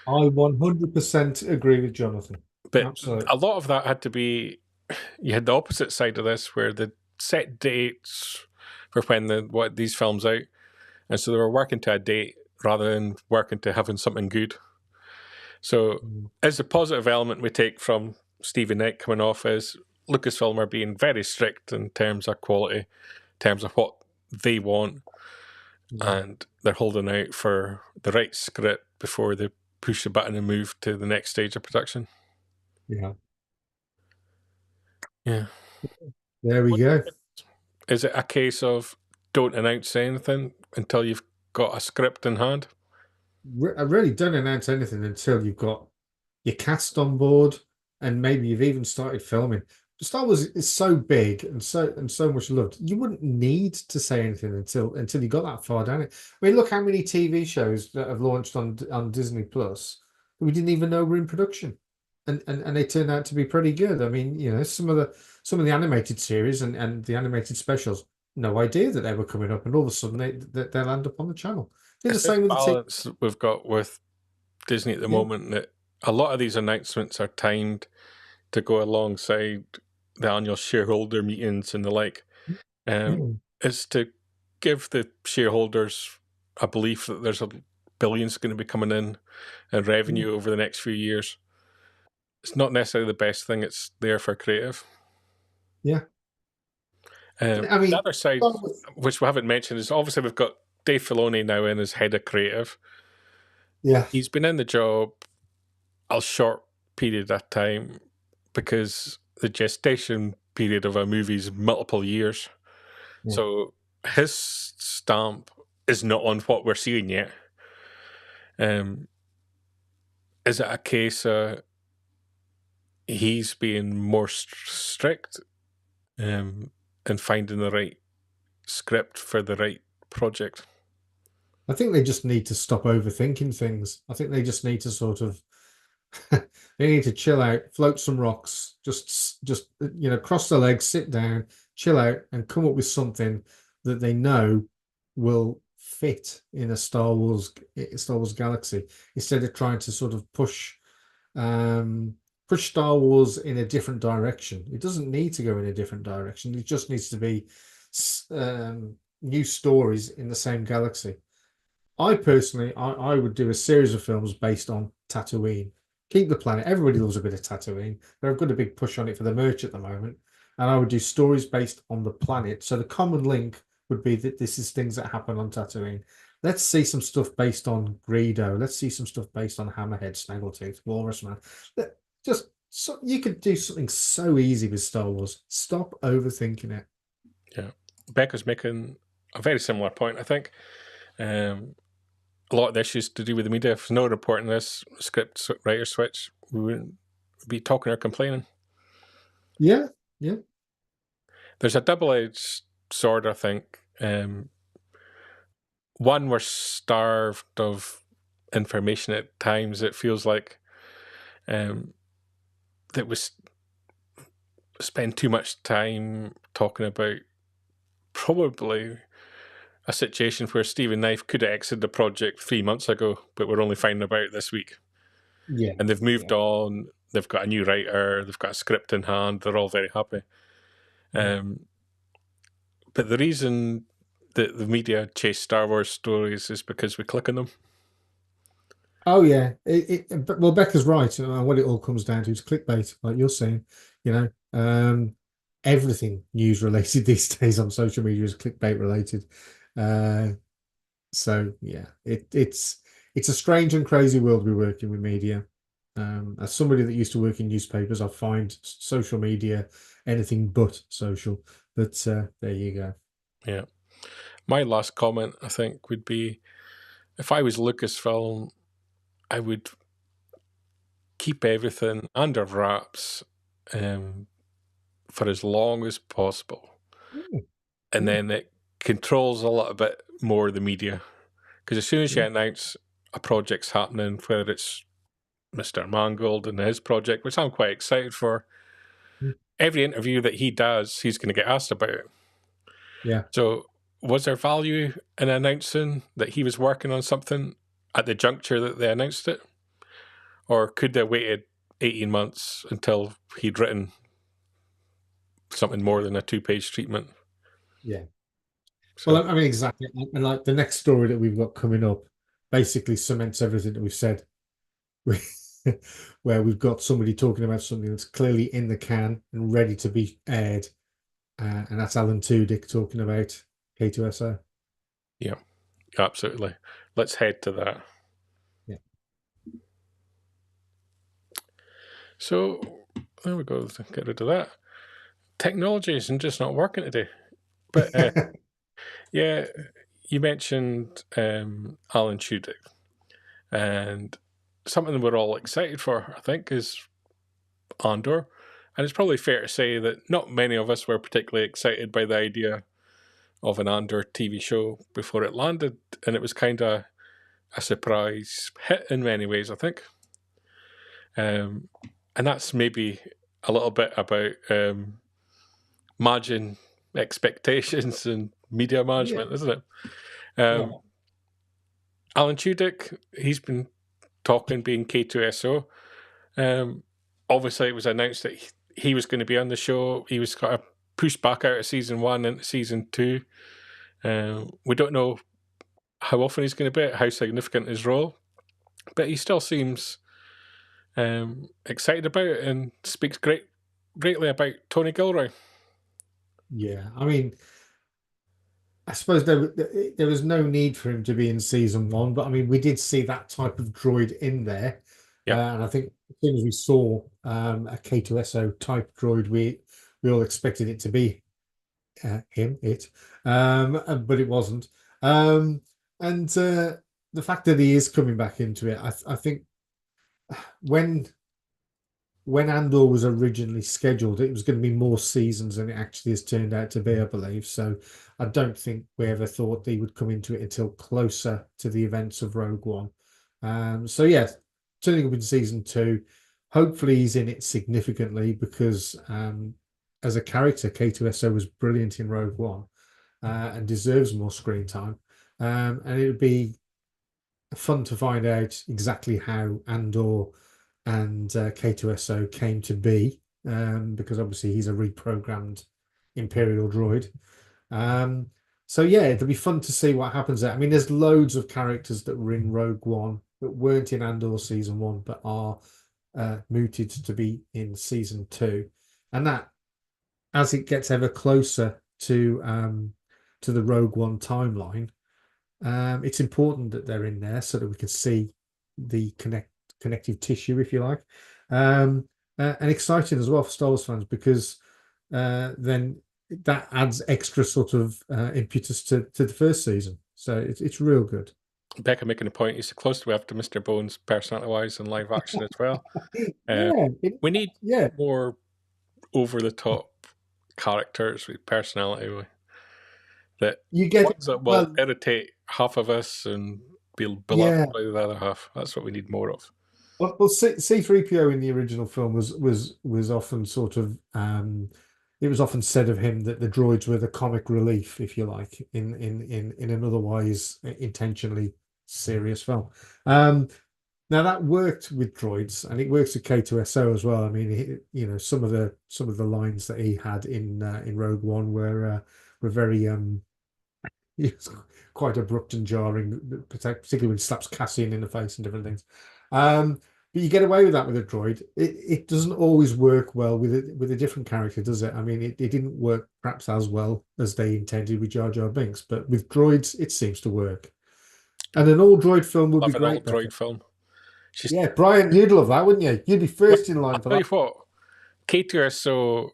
I 100% agree with Jonathan. But absolutely, a lot of that had to be, you had the opposite side of this, where the set dates for when these films out, and so they were working to a date rather than working to having something good. So as a positive element we take from Stevie Knight coming off is Lucasfilm are being very strict in terms of quality, in terms of what they want, and they're holding out for the right script before they push the button and move to the next stage of production. Yeah. There we go. Is it a case of don't announce anything until you've got a script in hand? I really don't announce anything until you've got your cast on board, and maybe you've even started filming. Star Wars is so big and so much loved. You wouldn't need to say anything until you got that far down it. I mean, look how many TV shows that have launched on Disney Plus we didn't even know were in production, and they turned out to be pretty good. I mean, some of the animated series and the animated specials, no idea that they were coming up, and all of a sudden they land up on the channel. It's the same with balance we've got with Disney at the moment, that a lot of these announcements are timed to go alongside the annual shareholder meetings and the like, is to give the shareholders a belief that there's billions going to be coming in revenue over the next few years. It's not necessarily the best thing. It's there for creative. Yeah. I mean, the other side, which we haven't mentioned, is obviously we've got Dave Filoni now in as head of creative. Yeah. He's been in the job a short period of time because the gestation period of a movie is multiple years. Yeah. So his stamp is not on what we're seeing yet. Is it a case he's being more strict in finding the right script for the right project? I think they just need to stop overthinking things. I think they just need to sort of they need to chill out, float some rocks, just cross the legs, sit down, chill out and come up with something that they know will fit in a Star Wars galaxy, instead of trying to sort of push Star Wars in a different direction. It doesn't need to go in a different direction. It just needs to be new stories in the same galaxy. I personally, I would do a series of films based on Tatooine. Keep the planet. Everybody loves a bit of Tatooine. They've got a big push on it for the merch at the moment. And I would do stories based on the planet. So the common link would be that this is things that happen on Tatooine. Let's see some stuff based on Greedo. Let's see some stuff based on Hammerhead, Snaggletooth, Walrus Man. Just so you could do something so easy with Star Wars. Stop overthinking it. Yeah, Becca's making a very similar point, I think. A lot of the issues to do with the media. If there's no reporting this script writer switch, we wouldn't be talking or complaining. Yeah. There's a double-edged sword, I think. One, we're starved of information at times. It feels like that we spend too much time talking about probably a situation where Stephen Knife could have exited the project 3 months ago, but we're only finding about it this week. Yeah. And they've moved on. They've got a new writer. They've got a script in hand. They're all very happy. But the reason that the media chase Star Wars stories is because we click on them. Oh yeah, well, Becca's right. What it all comes down to is clickbait, like you're saying. Everything news related these days on social media is clickbait related. So yeah, it's a strange and crazy world we work in with media. As somebody that used to work in newspapers, I find social media anything but social. But there you go. Yeah. My last comment, I think, would be, if I was Lucasfilm, I would keep everything under wraps for as long as possible. And then it controls a little bit more the media. Because as soon as you announce a project's happening, whether it's Mr. Mangold and his project, which I'm quite excited for, every interview that he does, he's going to get asked about it. Yeah. So was there value in announcing that he was working on something at the juncture that they announced it? Or could they have waited 18 months until he'd written something more than a 2-page treatment? Yeah. So, well, I mean, exactly. And like the next story that we've got coming up basically cements everything that we've said. Where we've got somebody talking about something that's clearly in the can and ready to be aired. And that's Alan Tudyk talking about K2SO. Yeah, absolutely. Let's head to that. Yeah. So there we go. Get rid of that. Technology is just not working today. But yeah, you mentioned Alan Tudyk, and something we're all excited for, I think, is Andor. And it's probably fair to say that not many of us were particularly excited by the idea of an Andor TV show before it landed, and it was kind of a surprise hit in many ways, I think. And that's maybe a little bit about managing expectations and media management, isn't it? Alan Tudyk, he's been talking being K2SO. Obviously, it was announced that he was going to be on the show. He was kind of pushed back out of season 1 into season 2. We don't know how often he's going to be, how significant his role, but he still seems excited about it and speaks greatly about Tony Gilroy. Yeah, I mean, I suppose there was no need for him to be in season 1, but I mean, we did see that type of droid in there. And I think as soon as we saw a K2SO type droid, we all expected it to be but it wasn't. And the fact that he is coming back into it, I think when Andor was originally scheduled, it was going to be more seasons than it actually has turned out to be, I believe. So I don't think we ever thought he would come into it until closer to the events of Rogue One. So yeah, turning up in season 2, hopefully he's in it significantly, because as a character, K2SO was brilliant in Rogue One, and deserves more screen time. And it would be fun to find out exactly how Andor and K2SO came to be, because obviously he's a reprogrammed Imperial droid. So yeah, it'll be fun to see what happens there. I mean, there's loads of characters that were in Rogue One that weren't in Andor season 1, but are mooted to be in season 2, and that, as it gets ever closer to the Rogue One timeline, it's important that they're in there so that we can see the connective tissue, if you like, and exciting as well for Star Wars fans, because then that adds extra sort of impetus to the first season. So it's real good. Becca making a point, he's close to after Mr. Bones, personality-wise, in live action as well. We need more over-the-top characters with personality that you get ones that will irritate half of us and be beloved by the other half. That's what we need more of. Well, C3PO in the original film was often sort of it was often said of him that the droids were the comic relief, if you like, in an otherwise intentionally serious film. Now that worked with droids, and it works with K2SO as well. I mean, some of the lines that he had in Rogue One were very quite abrupt and jarring, particularly when he slaps Cassian in the face and different things. But you get away with that with a droid. It doesn't always work well with a different character, does it? I mean, it didn't work perhaps as well as they intended with Jar Jar Binks, but with droids, it seems to work. And an all-droid film would be great. An all-droid film. Yeah, Brian, you'd love that, wouldn't you? You'd be first in line for that. I'll tell you what, K2SO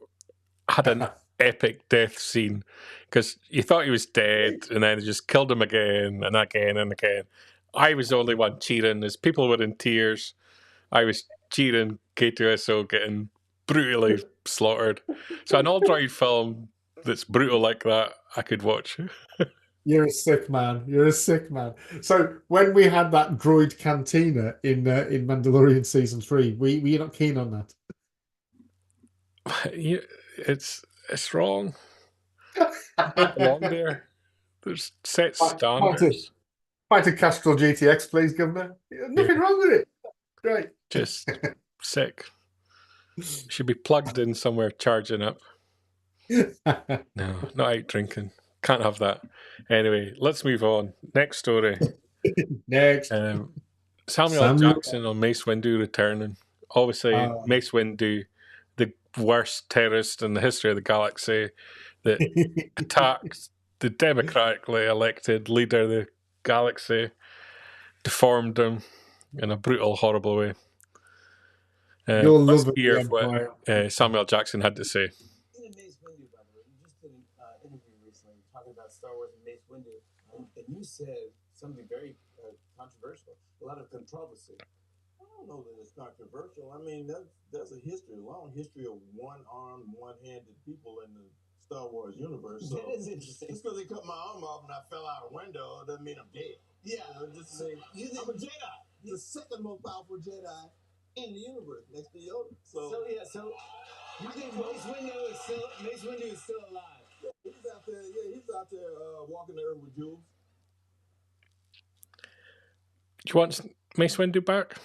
had an epic death scene, because you thought he was dead, and then they just killed him again and again and again. I was the only one cheering. As people were in tears, I was cheering K2SO getting brutally slaughtered. So an all-droid film that's brutal like that, I could watch. You're a sick man. You're a sick man. So when we had that droid cantina in Mandalorian season 3, were you not keen on that? It's wrong. Don't belong there. There's set standards. Fight a Castrol GTX, please, Governor. Nothing wrong with it. Great. Just sick. Should be plugged in somewhere charging up. No, not out drinking. Can't have that. Anyway, let's move on. Next story. Next. Samuel Jackson on Mace Windu returning. Obviously, Mace Windu, the worst terrorist in the history of the galaxy, that attacked the democratically elected leader of the galaxy, deformed him in a brutal, horrible way. Let's hear what Samuel Jackson had to say. Star Wars and Mace Windu, and you said something very controversial, a lot of controversy. I don't know that it's controversial. I mean, there's a long history of one-armed, one-handed people in the Star Wars universe. So that is interesting. Just because they cut my arm off and I fell out a window doesn't mean I'm dead. Yeah, just say I'm a Jedi. The second most powerful Jedi in the universe, next to Yoda. So you think Mace Windu is still alive? He's out there walking the earth with Jules. Do you want Mace Windu back?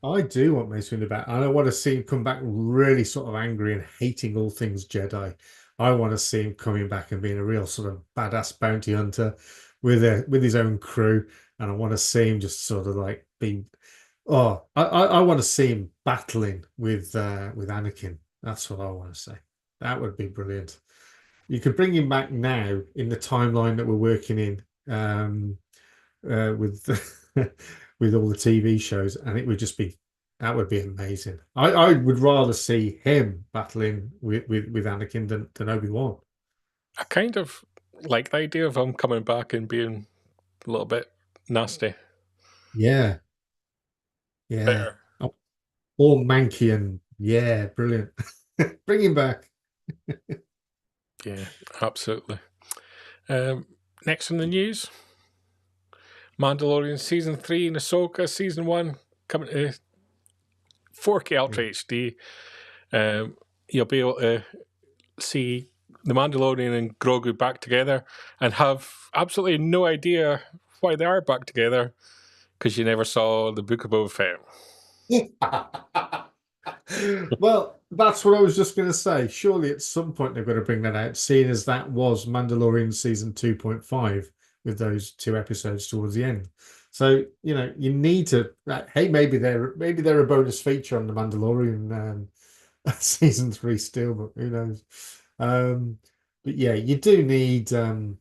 I do want Mace Windu back. I don't want to see him come back really sort of angry and hating all things Jedi. I want to see him coming back and being a real sort of badass bounty hunter with his own crew. And I want to see him just sort of like being... I want to see him battling with Anakin. That's what I want to say. That would be brilliant. You could bring him back now in the timeline that we're working in, with with all the TV shows, and it would just be, that would be amazing. I would rather see him battling with Anakin than Obi-Wan. I kind of like the idea of him coming back and being a little bit nasty. Yeah. Better. All manky and brilliant. Bring him back. Yeah, absolutely. Next in the news, Mandalorian Season 3 and Ahsoka Season 1 coming to 4K Ultra HD. You'll be able to see the Mandalorian and Grogu back together and have absolutely no idea why they are back together because you never saw the Book of Boba Fett. Well, that's what I was just going to say. Surely at some point they're going to bring that out, seeing as that was Mandalorian season 2.5 with those 2 episodes towards the end. So you need to. Hey, maybe they're a bonus feature on the Mandalorian season 3 still, but who knows? But yeah, you do need that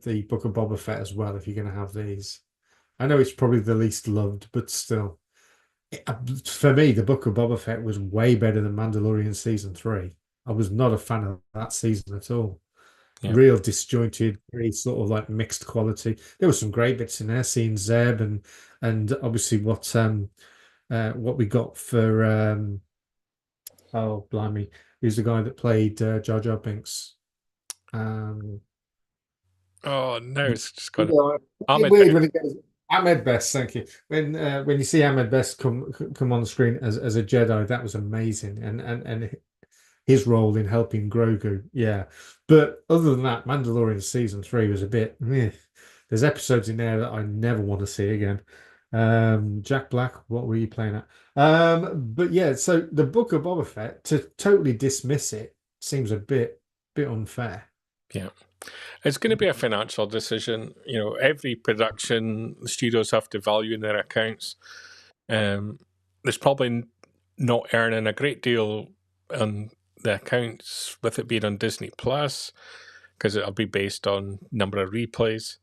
the Book of Boba Fett as well if you're going to have these. I know it's probably the least loved, but still. For me, the Book of Boba Fett was way better than Mandalorian season 3. I was not a fan of that season at all. Yeah. Real disjointed, very sort of like mixed quality. There were some great bits in there, seeing Zeb and obviously what we got for oh blimey, who's the guy that played Jar Jar Binks? Oh no, it's just got weird when it goes. Ahmed Best, thank you. When you see Ahmed Best come on the screen as a Jedi, that was amazing, and his role in helping Grogu, yeah. But other than that, Mandalorian season 3 was a bit. There's episodes in there that I never want to see again. Jack Black, what were you playing at? But yeah, so the Book of Boba Fett, to totally dismiss it seems a bit unfair. Yeah. It's going to be a financial decision. Every production, the studios have to value in their accounts. There's probably not earning a great deal on the accounts with it being on Disney Plus because it'll be based on number of replays.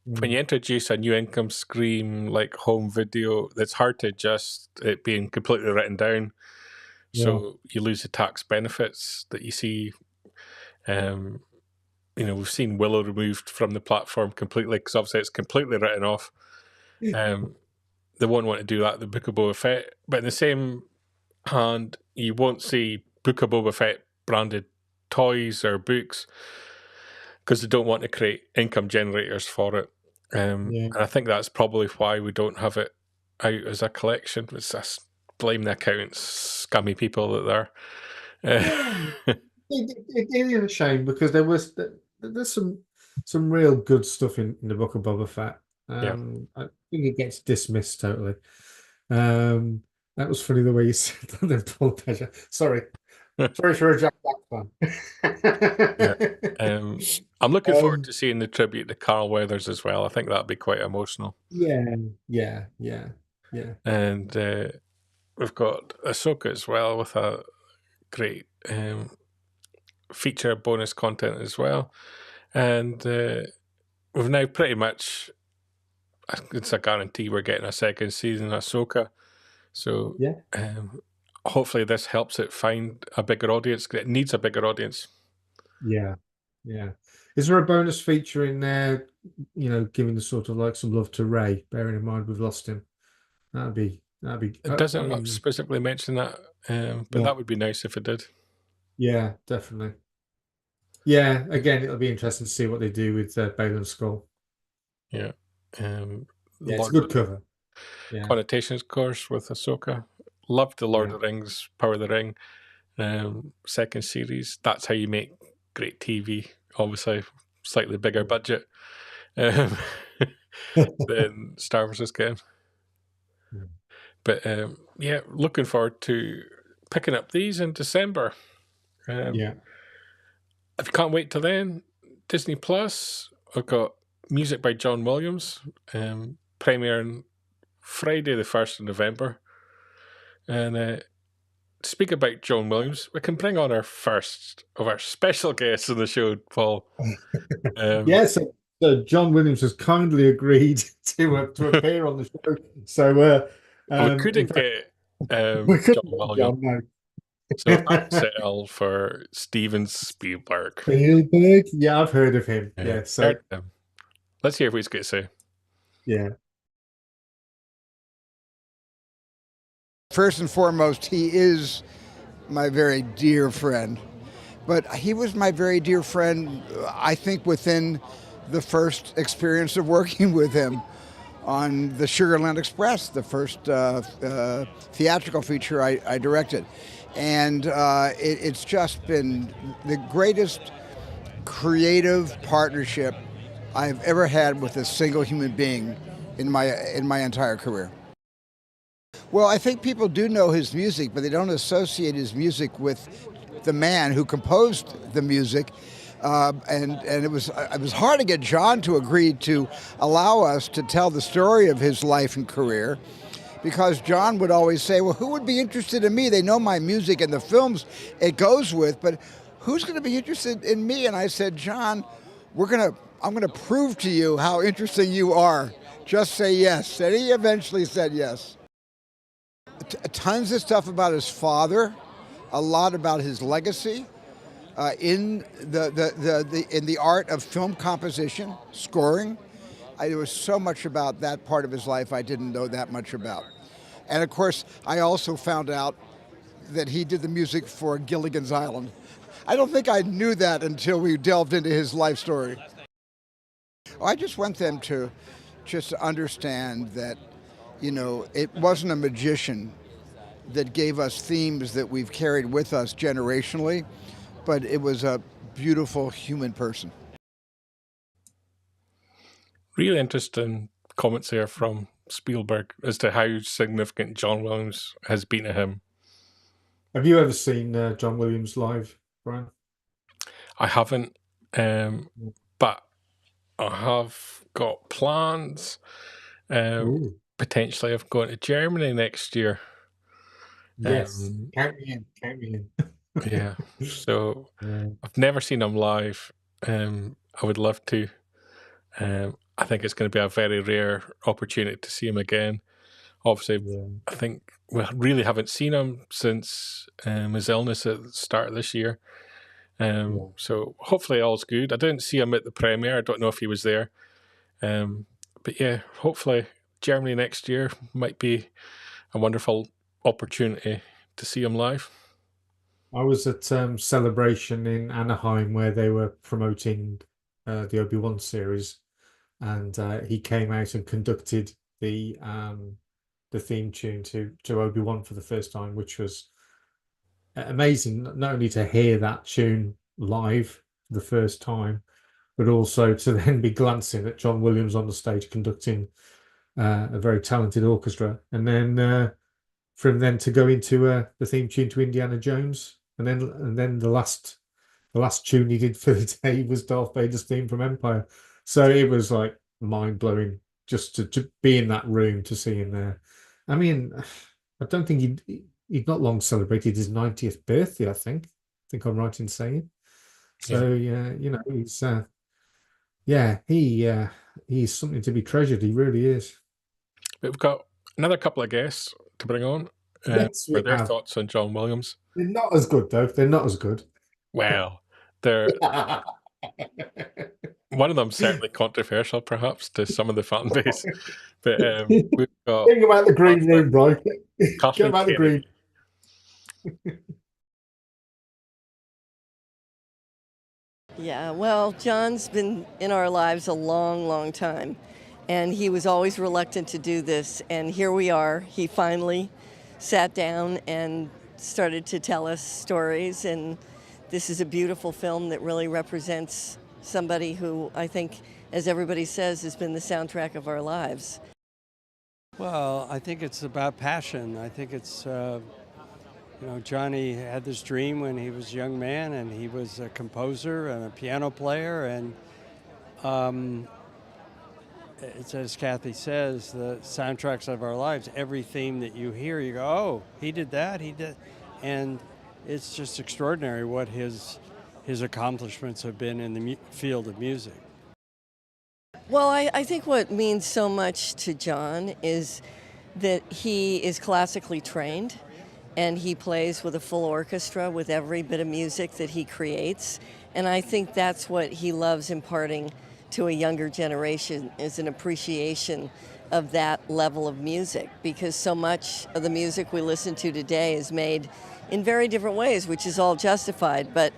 When you introduce a new income stream like home video, it's hard to adjust it being completely written down. Yeah. So you lose the tax benefits that you see. We've seen Willow removed from the platform completely because obviously it's completely written off. They won't want to do that, the Book of Boba Fett. But in the same hand, you won't see Book of Boba Fett branded toys or books because they don't want to create income generators for it. And I think that's probably why we don't have it out as a collection. It's just blame the accountants, scummy people that they're. It is a shame because there's some real good stuff in the Book of Boba Fett. I think it gets dismissed totally. That was funny the way you said that. Paul Pleasure. Sorry for a Jack Black fan. I'm looking forward to seeing the tribute to Carl Weathers as well. I think that'll be quite emotional. Yeah. And we've got Ahsoka as well with a great feature bonus content as well. And we've now pretty much, it's a guarantee we're getting a second season of Ahsoka. So hopefully this helps it find a bigger audience. It needs a bigger audience. Yeah. Is there a bonus feature in there, giving the sort of like some love to Rey, bearing in mind we've lost him? That'd be. It doesn't specifically mention that, but that would be nice if it did. Yeah, definitely. Yeah, again, it'll be interesting to see what they do with Baylan Skoll. Yeah. It's a good cover. Yeah. Connotations course with Ahsoka. Loved the Lord of the Rings, Power of the Ring second series. That's how you make great TV. Obviously, slightly bigger budget than Star Wars is getting. But looking forward to picking up these in December. If you can't wait till then, Disney Plus, I've got music by John Williams, premiering Friday the 1st of November. And to speak about John Williams, we can bring on our first of our special guests on the show, Paul. So John Williams has kindly agreed to appear on the show. So we couldn't get John Williams. No. So I'd settle for Steven Spielberg. Yeah, I've heard of him. Yeah, so let's hear what he's got to say. Yeah. First and foremost, he is my very dear friend. But he was my very dear friend, I think, within the first experience of working with him on the Sugarland Express, the first theatrical feature I directed. And it's just been the greatest creative partnership I've ever had with a single human being in my entire career. Well, I think people do know his music, but they don't associate his music with the man who composed the music. And it was hard to get John to agree to allow us to tell the story of his life and career, because John would always say, well, who would be interested in me? They know my music and the films it goes with, but who's going to be interested in me? And I said, John, I'm going to prove to you how interesting you are. Just say yes. And he eventually said yes. Tons of stuff about his father, a lot about his legacy in the art of film composition, scoring. There was so much about that part of his life I didn't know that much about. And of course, I also found out that he did the music for Gilligan's Island. I don't think I knew that until we delved into his life story. I just want them to just understand that, it wasn't a magician that gave us themes that we've carried with us generationally, but it was a beautiful human person. Really interesting comments there from Spielberg as to how significant John Williams has been to him. Have you ever seen John Williams live, Brian? I haven't, but I have got plans potentially of going to Germany next year. Yes, count me in. Yeah, so I've never seen him live. I would love to. I think it's going to be a very rare opportunity to see him again. Obviously, I think we really haven't seen him since his illness at the start of this year. So hopefully all's good. I didn't see him at the premiere. I don't know if he was there. But yeah, hopefully Germany next year might be a wonderful opportunity to see him live. I was at Celebration in Anaheim where they were promoting the Obi-Wan series, and he came out and conducted the theme tune to Obi-Wan for the first time, which was amazing. Not only to hear that tune live for the first time, but also to then be glancing at John Williams on the stage conducting a very talented orchestra, and then from then to go into the theme tune to Indiana Jones, and then the last tune he did for the day was Darth Vader's theme from Empire. So it was like mind-blowing just to be in that room, to see him there. I mean, I don't think he'd not long celebrated his 90th birthday, I think I'm right in saying. So he's something to be treasured. He really is. We've got another couple of guests to bring on for their thoughts on John Williams. They're not as good, though. They're not as good. Well, they're one of them certainly controversial, perhaps, to some of the fan base. But we've got think about the green room, bro. Kathleen about the green. Yeah, well, John's been in our lives a long, long time, and he was always reluctant to do this, and here we are. He finally sat down and started to tell us stories, and this is a beautiful film that really represents somebody who I think, as everybody says, has been the soundtrack of our lives. Well, I think it's about passion. I think it's Johnny had this dream when he was a young man, and he was a composer and a piano player, and it's as Kathy says, the soundtracks of our lives. Every theme that you hear, you go, oh, he did that, he did, and it's just extraordinary what his accomplishments have been in the field of music. Well, I think what means so much to John is that he is classically trained, and he plays with a full orchestra with every bit of music that he creates. And I think that's what he loves imparting to a younger generation, is an appreciation of that level of music, because so much of the music we listen to today is made in very different ways, which is all justified. But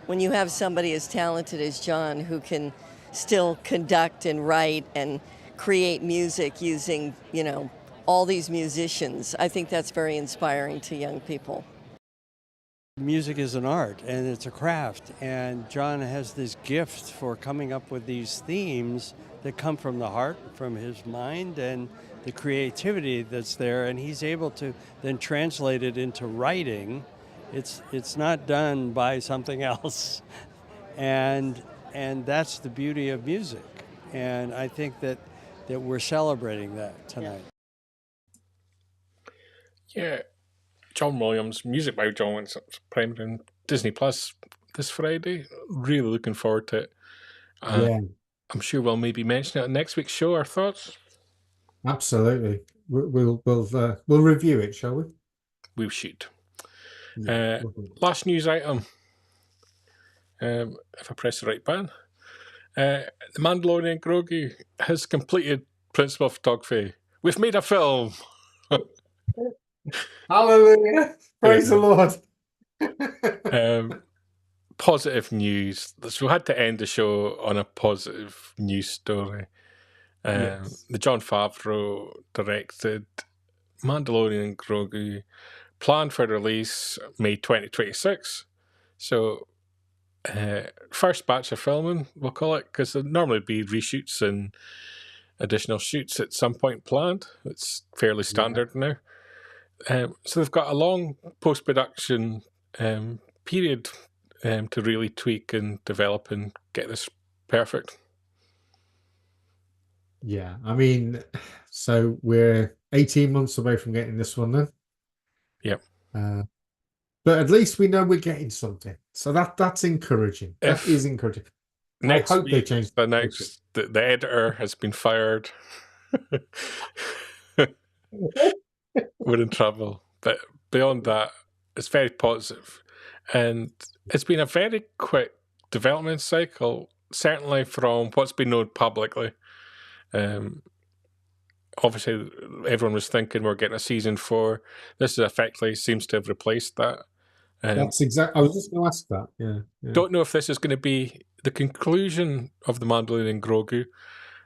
when you have somebody as talented as John who can still conduct and write and create music using, all these musicians, I think that's very inspiring to young people. Music is an art and it's a craft, and John has this gift for coming up with these themes that come from the heart, from his mind, and the creativity that's there, and he's able to then translate it into writing. It's not done by something else, and that's the beauty of music, and I think that we're celebrating that tonight. Yeah, John Williams, music by John Williams, premiering on Disney Plus this Friday. Really looking forward to it. Yeah, I'm sure we'll maybe mention it on next week's show. Our thoughts. absolutely. We'll review it, shall we? We should. Yeah, lovely. Last news item. If I press the right button, The Mandalorian Grogu has completed principal photography. We've made a film. Hallelujah! Praise the Lord. Positive news. So we had to end the show on a positive news story. Yes. The Jon Favreau directed Mandalorian Grogu, planned for release May 2026. So, first batch of filming, we'll call it, because there'd normally be reshoots and additional shoots at some point planned. It's fairly standard now. So they've got a long post-production period to really tweak and develop and get this perfect. Yeah, I mean, so we're 18 months away from getting this one then. Yep. But at least we know we're getting something. So that's encouraging. That is encouraging. Next I hope week, they change the next the editor has been fired. We're in trouble. But beyond that, it's very positive. And it's been a very quick development cycle, certainly from what's been known publicly. Obviously, everyone was thinking we're getting a season 4. This effectively seems to have replaced that. That's exactly. I was just going to ask that. Yeah. Don't know if this is going to be the conclusion of The Mandalorian Grogu,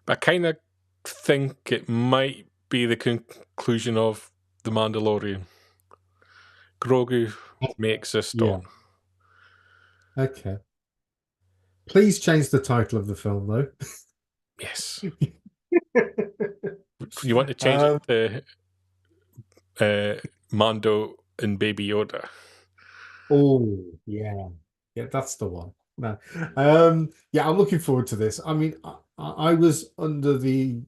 but I kind of think it might be the conclusion of The Mandalorian. Grogu may exist on. Okay. Please change the title of the film, though. Yes. You want to change it to Mando and Baby Yoda? Oh, yeah. Yeah, that's the one. No. Yeah, I'm looking forward to this. I mean, I was under the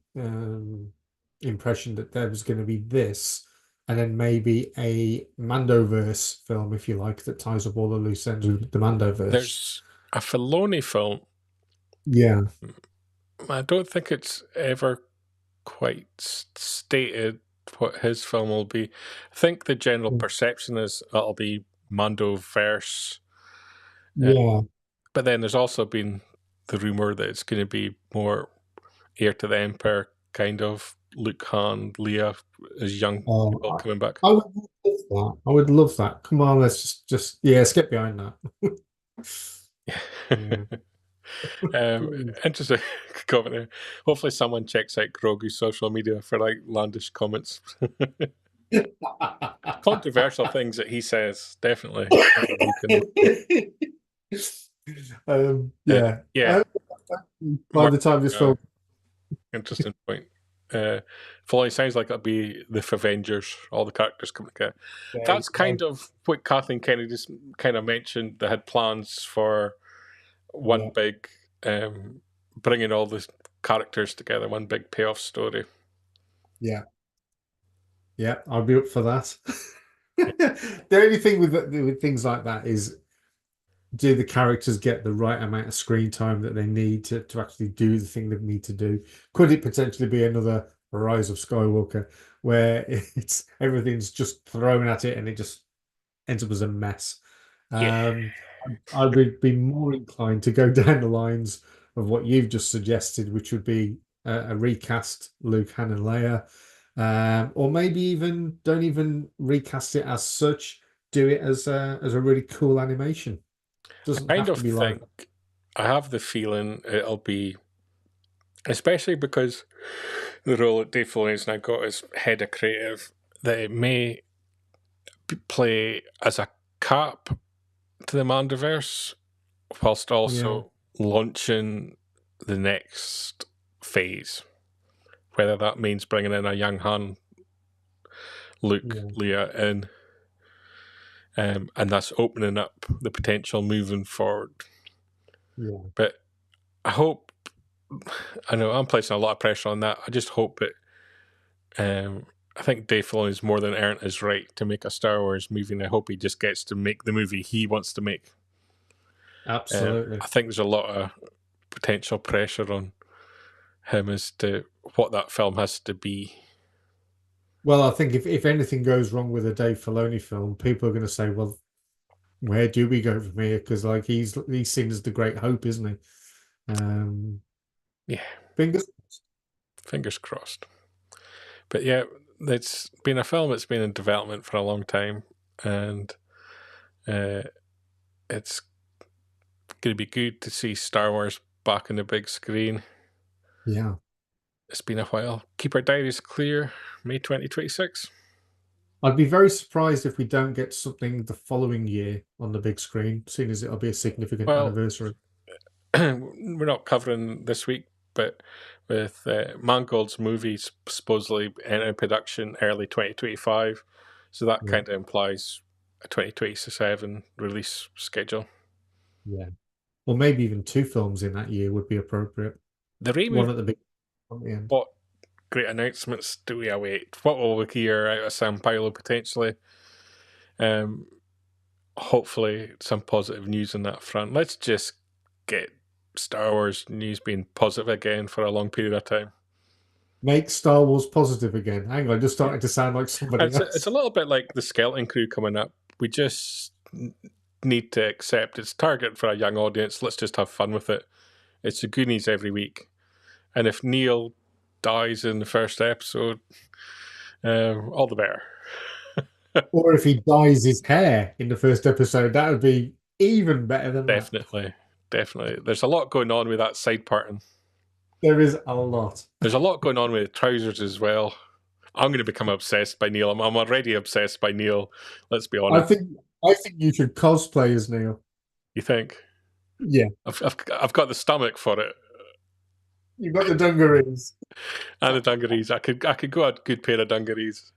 impression that there was going to be this, and then maybe a Mandoverse film, if you like, that ties up all the loose ends with the Mandoverse. There's a Filoni film. Yeah. I don't think it's ever quite stated what his film will be. I think the general perception is it'll be Mandoverse. Yeah. But then there's also been the rumor that it's going to be more Heir to the Empire, kind of Luke, Han, Leia as young people coming back. I would love that. I would love that. Come on, let's just let's get behind that. Interesting comment there. Hopefully someone checks out Grogu's social media for like landish comments. Controversial things that he says, definitely. Yeah. By the time this film, interesting point. Foley sounds like it'll be the Avengers, all the characters coming together. That's kind of what Kathleen Kennedy just kind of mentioned. They had plans for one big, bringing all the characters together, one big payoff story. Yeah, I'll be up for that. The only thing with things like that is, do the characters get the right amount of screen time that they need to actually do the thing they need to do? Could it potentially be another Rise of Skywalker where everything's just thrown at it and it just ends up as a mess? I would be more inclined to go down the lines of what you've just suggested, which would be a recast Luke, Han, and Leia, or maybe even don't even recast it as such. Do it as a really cool animation. Doesn't I have to be like. I have the feeling it'll be, especially because the role that Dave Filoni's now got as head of creative, that it may play as a cap into the Mandoverse, whilst also launching the next phase. Whether that means bringing in a young Han, Luke, Leia in, and that's opening up the potential moving forward. Yeah. But I hope, I know I'm placing a lot of pressure on that. I just hope that, I think Dave Filoni's more than earned his right to make a Star Wars movie, and I hope he just gets to make the movie he wants to make. Absolutely. I think there's a lot of potential pressure on him as to what that film has to be. Well, I think if anything goes wrong with a Dave Filoni film, people are going to say, well, where do we go from here? Because like he's seen as the great hope, isn't he? Yeah. Fingers crossed. But yeah, it's been a film that's been in development for a long time, and it's going to be good to see Star Wars back on the big screen. Yeah. It's been a while. Keep our diaries clear, May 2026. I'd be very surprised if we don't get something the following year on the big screen, seeing as it'll be a significant anniversary. We're not covering this week, but with Mangold's movies supposedly entering production early 2025, so that kind of implies a 2027 release schedule. Yeah. Or maybe even 2 films in that year would be appropriate. One at the big, one at the end. What great announcements do we await? What will we hear out of San Paulo potentially? Hopefully some positive news on that front. Let's just get Star Wars news being positive again for a long period of time. Make Star Wars positive again. Hang on, just starting to sound like somebody else. It's a little bit like the Skeleton Crew coming up. We just need to accept it's targeted for a young audience. Let's just have fun with it. It's the Goonies every week. And if Neil dies in the first episode, all the better. Or if he dyes his hair in the first episode, that would be even better than Definitely. There's a lot going on with that side parting. There is a lot. There's a lot going on with trousers as well. I'm going to become obsessed by Neil. I'm already obsessed by Neil. Let's be honest. I think you should cosplay as Neil. You think? Yeah. I've got the stomach for it. You've got the dungarees. And the dungarees. I could go a good pair of dungarees.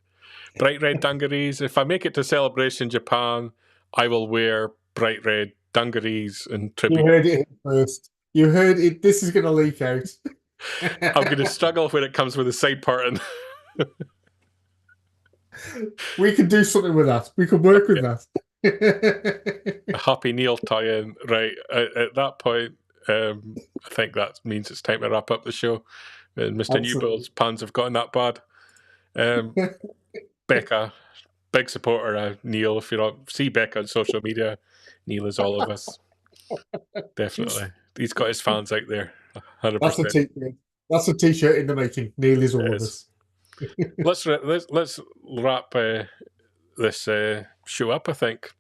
Bright red dungarees. If I make it to Celebration Japan, I will wear bright red dungarees and tribute. You heard it first. You heard it. This is going to leak out. I'm going to struggle when it comes with the side parting. We could do something with that. We could work with that. A Happy Neil tie-in. Right. At that point, I think that means it's time to wrap up the show. And Mr. Newbill's puns have gotten that bad. Becca, big supporter of Neil. If you don't see Becca on social media, Neil is all of us. Definitely. He's got his fans out there. 100%. That's a t-shirt in the making. Neil is all of us. Let's wrap this show up, I think.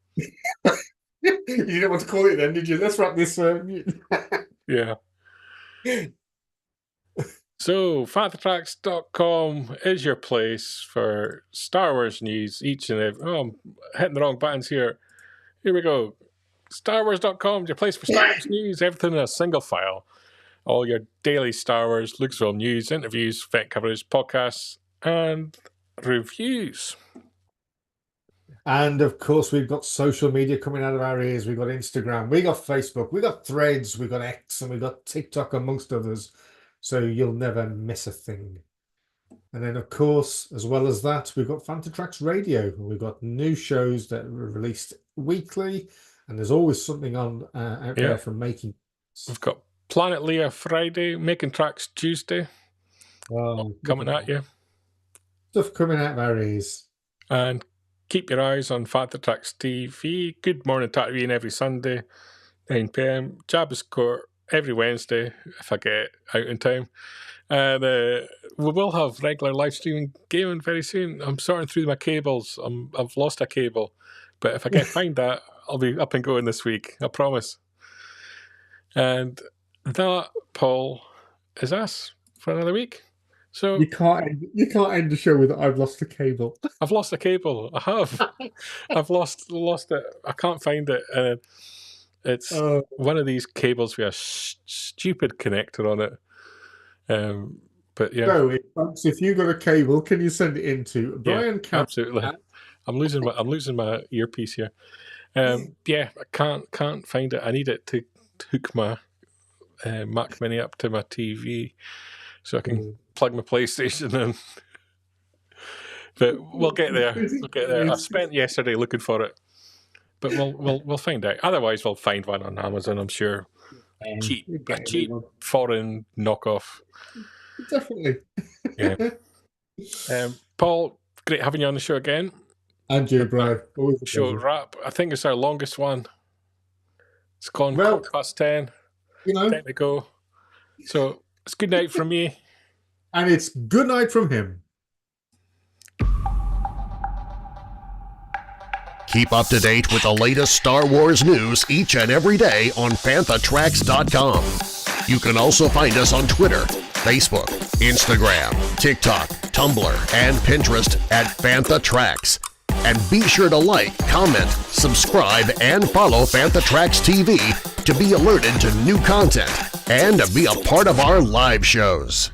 You didn't want to call it then, did you? Let's wrap this. Yeah. So, FantaTracks.com is your place for Star Wars news each and every... Oh, I'm hitting the wrong buttons here. Here we go. StarWars.com is your place for Star Wars news, everything in a single file. All your daily Star Wars, Lucasfilm news, interviews, event coverage, podcasts, and reviews. And of course, we've got social media coming out of our ears. We've got Instagram, we got Facebook, we got Threads, we got X, and we got TikTok, amongst others. So you'll never miss a thing. And then, of course, as well as that, we've got Fantatracks Radio. We've got new shows that are released weekly, and there's always something on out there from making. We've got Planet Leia Friday, Making Tracks Tuesday. Coming at you. Stuff coming out of our ears. And keep your eyes on Fantatracks TV. Good Morning Tatooine every Sunday, 9 p.m. Jabba's Court every Wednesday, if I get out in time. And we will have regular live streaming gaming very soon. I'm sorting through my cables. I've lost a cable. But if I can find that, I'll be up and going this week. I promise. And that, Paul, is us for another week. So You can't end the show with "I've lost the cable." I've lost the cable. I have. I've lost it. I can't find it. It's one of these cables with a stupid connector on it. But yeah. So, folks, if you got a cable, can you send it into Brian Cameron? Absolutely. I'm losing my earpiece here. Yeah, I can't find it. I need it to hook my Mac Mini up to my TV so I can plug my PlayStation in. But we'll get there. We'll get there. I spent yesterday looking for it, but we'll find out. Otherwise, we'll find one on Amazon. I'm sure. A cheap foreign knockoff. Definitely. Yeah. Paul, great having you on the show again. And you, Brian. Always a Show pleasure. wrap. I think it's our longest one. It's gone 10:15. 10 to go. So it's good night from me. And it's good night from him. Keep up to date with the latest Star Wars news each and every day on PanthaTracks.com. You can also find us on Twitter, Facebook, Instagram, TikTok, Tumblr, and Pinterest at Fantha Tracks. And be sure to like, comment, subscribe, and follow Fantha Tracks TV to be alerted to new content and to be a part of our live shows.